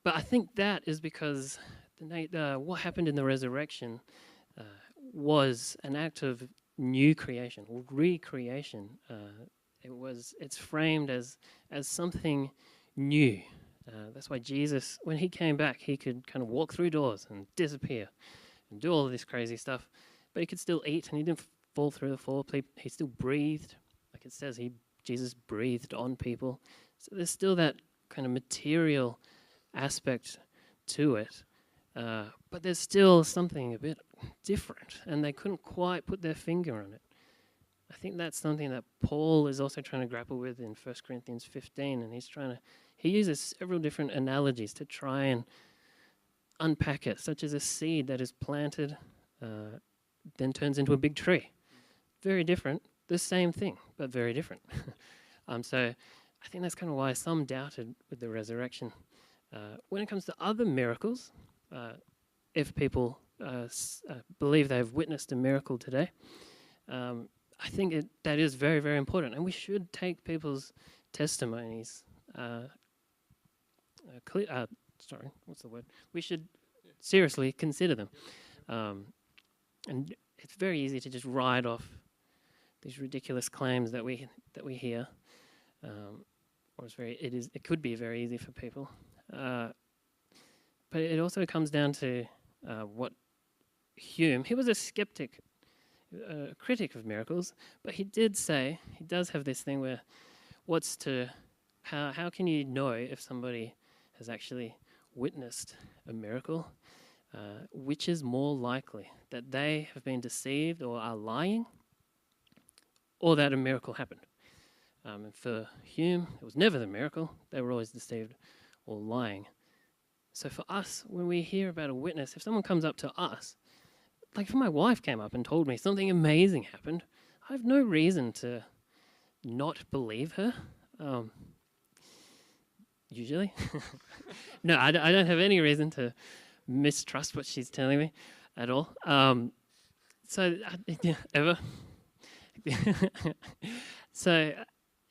But I think that is because what happened in the resurrection was an act of new creation or recreation. It's framed as something new. That's why Jesus, when he came back, he could kind of walk through doors and disappear and do all of this crazy stuff. But he could still eat, and he didn't fall through the floor. He still breathed. Like it says, Jesus breathed on people. So there's still that kind of material aspect to it. But there's still something a bit different, and they couldn't quite put their finger on it. I think that's something that Paul is also trying to grapple with in 1 Corinthians 15, and he uses several different analogies to try and unpack it, such as a seed that is planted, then turns into a big tree. Very different, the same thing, but very different. So I think that's kind of why some doubted with the resurrection. When it comes to other miracles, if people believe they've witnessed a miracle today, I think that is very, very important, and we should take people's testimonies. We should seriously consider them, and it's very easy to just write off these ridiculous claims that we hear, or it could be very easy for people. But it also comes down to what Hume. He was a skeptic. A critic of miracles, but he does have this thing where how can you know if somebody has actually witnessed a miracle, which is more likely, that they have been deceived or are lying, or that a miracle happened. And for Hume, it was never the miracle. They were always deceived or lying. So for us, when we hear about a witness, if someone comes up to us, like if my wife came up and told me something amazing happened, I have no reason to not believe her. Usually. No, I don't have any reason to mistrust what she's telling me at all. Ever. So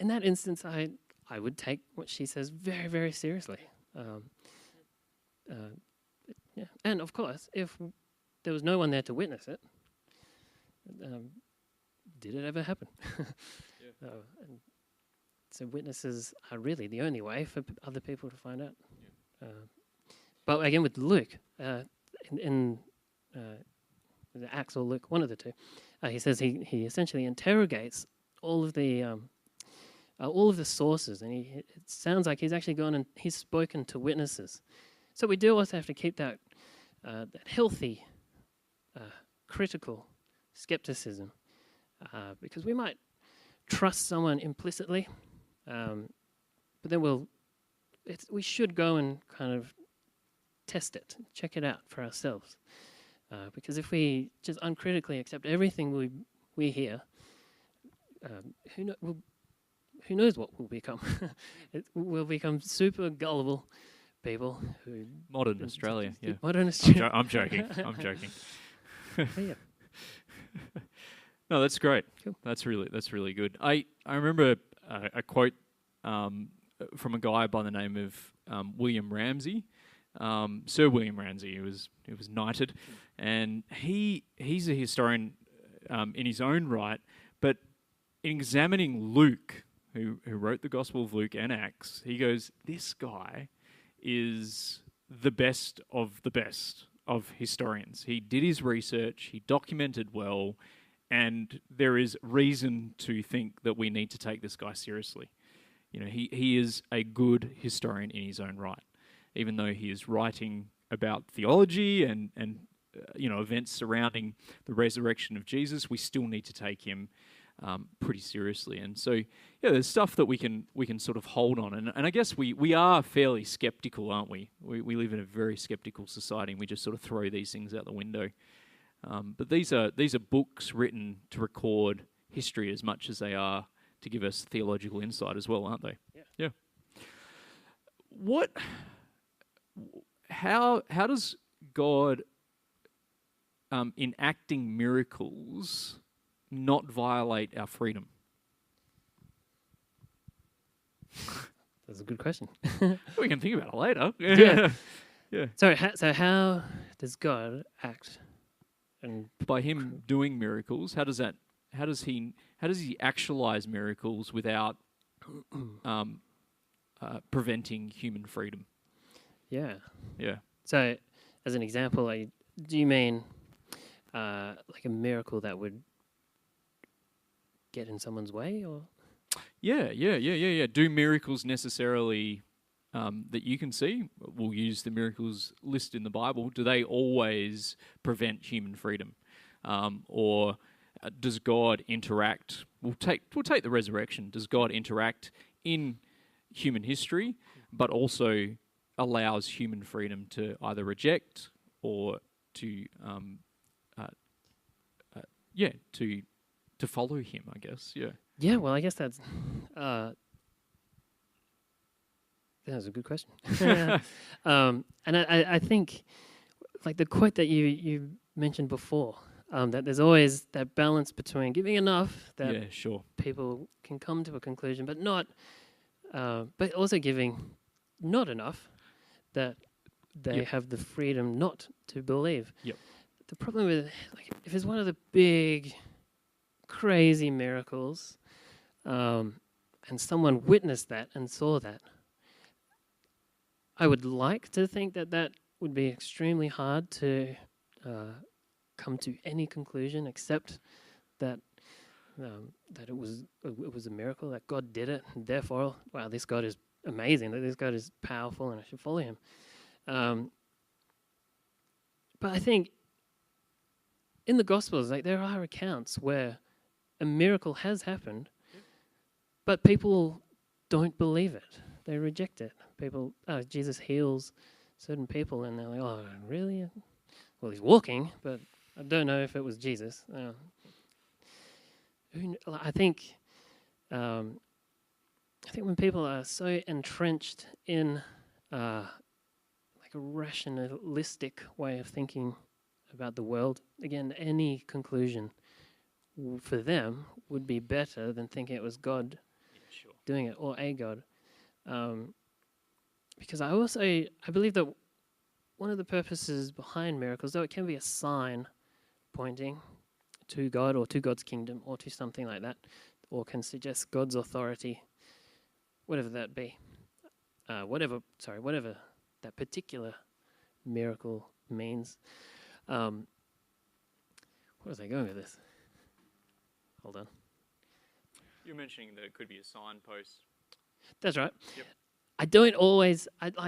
in that instance, I would take what she says very, very seriously. And of course, if there was no one there to witness it, did it ever happen?
Yeah.
And so witnesses are really the only way for other people to find out.
Yeah.
But again, with Luke, in the Acts or Luke, one of the two, he says he essentially interrogates all of the sources, and it sounds like he's actually gone and he's spoken to witnesses. So we do also have to keep that healthy, critical skepticism, because we might trust someone implicitly, but then we should go and kind of test it, check it out for ourselves. Because if we just uncritically accept everything we hear, who knows what we'll become? We'll become super gullible people who...
Modern Australia, yeah.
Modern Australia.
I'm joking. I'm joking.
Yeah.
No, that's great.
Cool.
That's really good. I remember a quote from a guy by the name of William Ramsay, Sir William Ramsay. He was knighted, and he's a historian in his own right. But in examining Luke, who wrote the Gospel of Luke and Acts, he goes, this guy is the best of historians. He did his research, he documented well, and there is reason to think that we need to take this guy seriously. You know, he is a good historian in his own right, even though he is writing about theology and events surrounding the resurrection of Jesus. We still need to take him pretty seriously. And so, yeah, there's stuff that we can sort of hold on. And I guess we are fairly skeptical, aren't we? We live in a very skeptical society, and we just sort of throw these things out the window. But these are books written to record history as much as they are to give us theological insight as well, aren't they? Yeah. How does God, enacting miracles, not violate our freedom?
That's a good question.
We can think about it later.
Yeah.
Yeah.
So how does God act? And
by him doing miracles, how does he actualize miracles without preventing human freedom?
Yeah.
Yeah.
So, as an example, do you mean like a miracle that would get in someone's way, or?
Yeah. Do miracles necessarily that you can see? We'll use the miracles listed in the Bible. Do they always prevent human freedom, or does God interact? We'll take the resurrection. Does God interact in human history, but also allows human freedom to either reject or to follow him? I guess. Yeah.
Yeah. Well, I guess that's a good question. And I think, like the quote that you mentioned before, that there's always that balance between giving enough that people can come to a conclusion, but not, but also giving not enough that they have the freedom not to believe.
Yep.
The problem with, like, if it's one of the big, crazy miracles, and someone witnessed that and saw that, I would like to think that would be extremely hard to come to any conclusion except that it was a miracle, that God did it, and therefore, wow, this God is amazing, that this God is powerful, and I should follow him. But I think in the Gospels, like, there are accounts where a miracle has happened, but people don't believe it. They reject it. Jesus heals certain people, and they're like, "Oh, really? Well, he's walking, but I don't know if it was Jesus." I think when people are so entrenched in like a rationalistic way of thinking about the world, again, any conclusion for them would be better than thinking it was God doing it, or a God. Because I believe that one of the purposes behind miracles, though it can be a sign pointing to God or to God's kingdom or to something like that, or can suggest God's authority, whatever that be, whatever that particular miracle means. Where was I going with this? Hold on.
You're mentioning that it could be a signpost.
That's right.
Yep.
I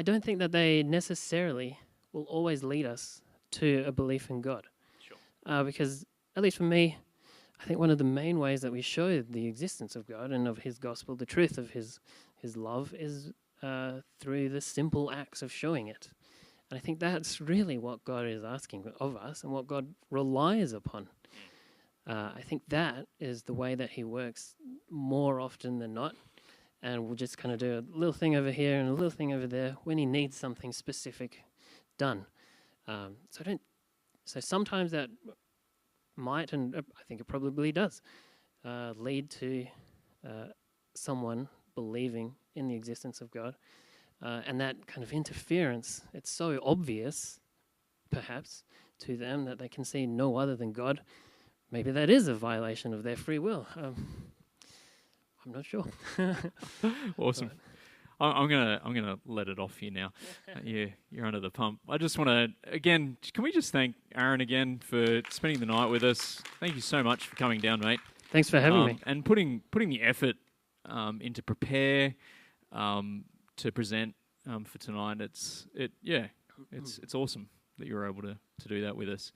don't think that they necessarily will always lead us to a belief in God.
Sure.
Because, at least for me, I think one of the main ways that we show the existence of God and of His gospel, the truth of His love, is through the simple acts of showing it. And I think that's really what God is asking of us and what God relies upon. I think that is the way that He works more often than not. And we'll just kind of do a little thing over here and a little thing over there when He needs something specific done. So sometimes that might, and I think it probably does, lead to someone believing in the existence of God. And that kind of interference, it's so obvious, perhaps, to them that they can see no other than God. Maybe that is a violation of their free will. I'm not sure.
Awesome. I'm gonna let it off you now. You're under the pump. I just want to again. Can we just thank Aaron again for spending the night with us? Thank you so much for coming down, mate.
Thanks for having me.
And putting the effort into prepare to present for tonight. It's awesome that you were able to do that with us.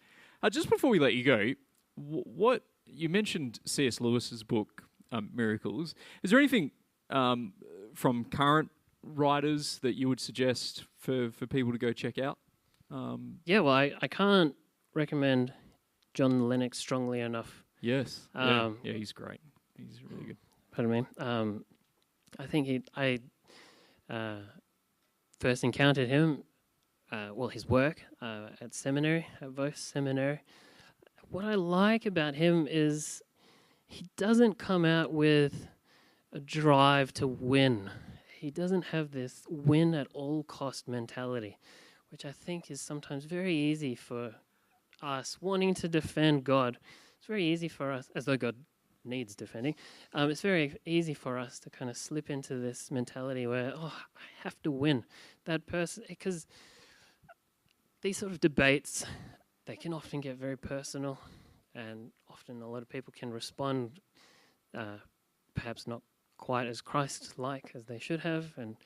Just before we let you go, what you mentioned C.S. Lewis's book Miracles. Is there anything from current writers that you would suggest for people to go check out?
I can't recommend John Lennox strongly enough.
Yes. Yeah, he's great. He's really good.
Pardon me. I think I first encountered him, his work at seminary, at Vos Seminary. What I like about him is he doesn't come out with a drive to win. He doesn't have this win at all cost mentality, which I think is sometimes very easy for us wanting to defend God. It's very easy for us, as though God needs defending. It's very easy for us to kind of slip into this mentality where, I have to win that person, because these sort of debates, they can often get very personal, and often a lot of people can respond perhaps not quite as Christ-like as they should have. And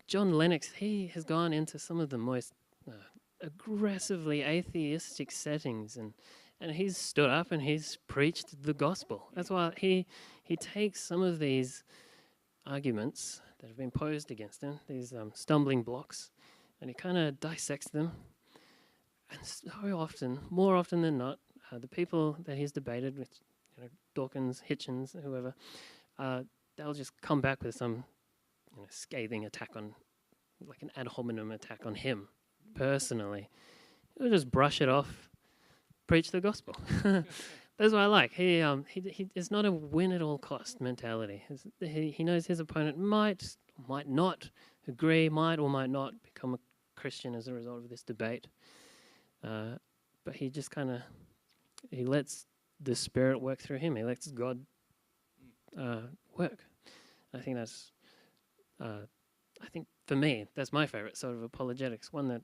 John Lennox, he has gone into some of the most aggressively atheistic settings, and he's stood up and he's preached the gospel. That's why he takes some of these arguments that have been posed against him, these stumbling blocks, and he kind of dissects them. And so often, more often than not, the people that he's debated with, Dawkins, Hitchens, whoever, they'll just come back with some scathing attack on, like an ad hominem attack on him personally. He'll just brush it off, preach the gospel. That's what I like. He it's not a win at all cost mentality. He knows his opponent might not agree, might or might not become a Christian as a result of this debate. But he just kind of, he lets the Spirit work through him. He lets God work. I think that's, I think for me, that's my favorite sort of apologetics, one that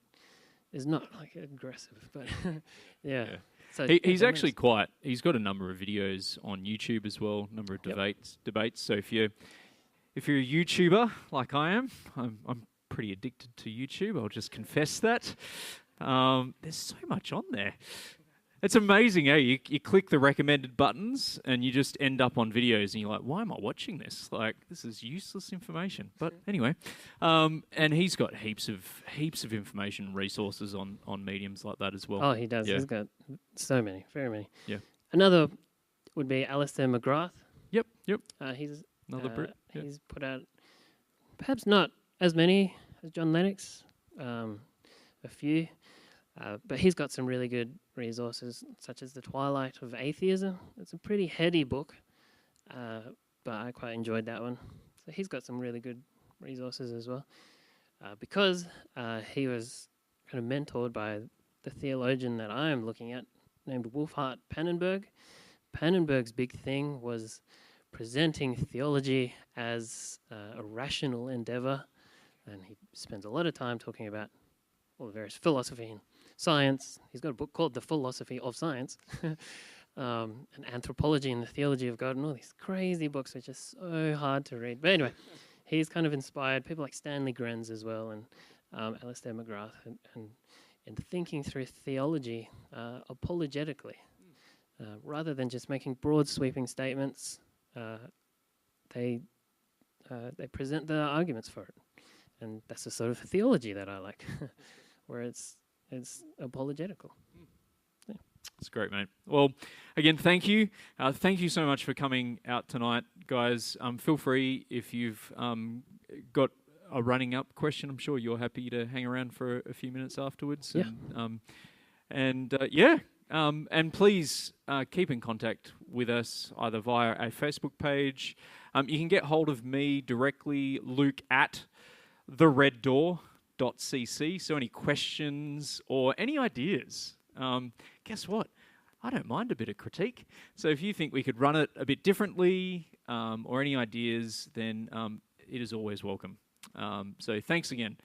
is not like aggressive, but yeah. So
he's actually he's got a number of videos on YouTube as well, number of debates. So if you're a YouTuber like I am, I'm pretty addicted to YouTube. I'll just confess that. There's so much on there. It's amazing, eh? You click the recommended buttons and you just end up on videos and you're like, why am I watching this? Like, this is useless information. But anyway, and he's got heaps of information, resources on mediums like that as well.
Oh, he does. Yeah. He's got so many, very many.
Yeah.
Another would be Alistair McGrath.
Yep.
He's
another Brit. Yep.
He's put out perhaps not as many as John Lennox, a few. But he's got some really good resources, such as The Twilight of Atheism. It's a pretty heady book, but I quite enjoyed that one. So he's got some really good resources as well. Because he was kind of mentored by the theologian that I am looking at named Wolfhart Pannenberg. Pannenberg's big thing was presenting theology as a rational endeavor, and he spends a lot of time talking about all the various philosophy and science. He's got a book called The Philosophy of Science, and Anthropology and the Theology of God, and all these crazy books which are so hard to read. But anyway, he's kind of inspired people like Stanley Grenz as well, and Alistair McGrath, and thinking through theology apologetically, rather than just making broad sweeping statements. They present the arguments for it, and that's the sort of theology that I like, where it's apologetical.
That's great, mate. Well, again, thank you. Thank you so much for coming out tonight, guys. Feel free if you've got a running up question. I'm sure you're happy to hang around for a few minutes afterwards.
Yeah.
And please keep in contact with us either via a Facebook page. You can get hold of me directly, Luke, at thereddoor.cc. So any questions or any ideas, guess what? I don't mind a bit of critique. So if you think we could run it a bit differently or any ideas, then it is always welcome. So thanks again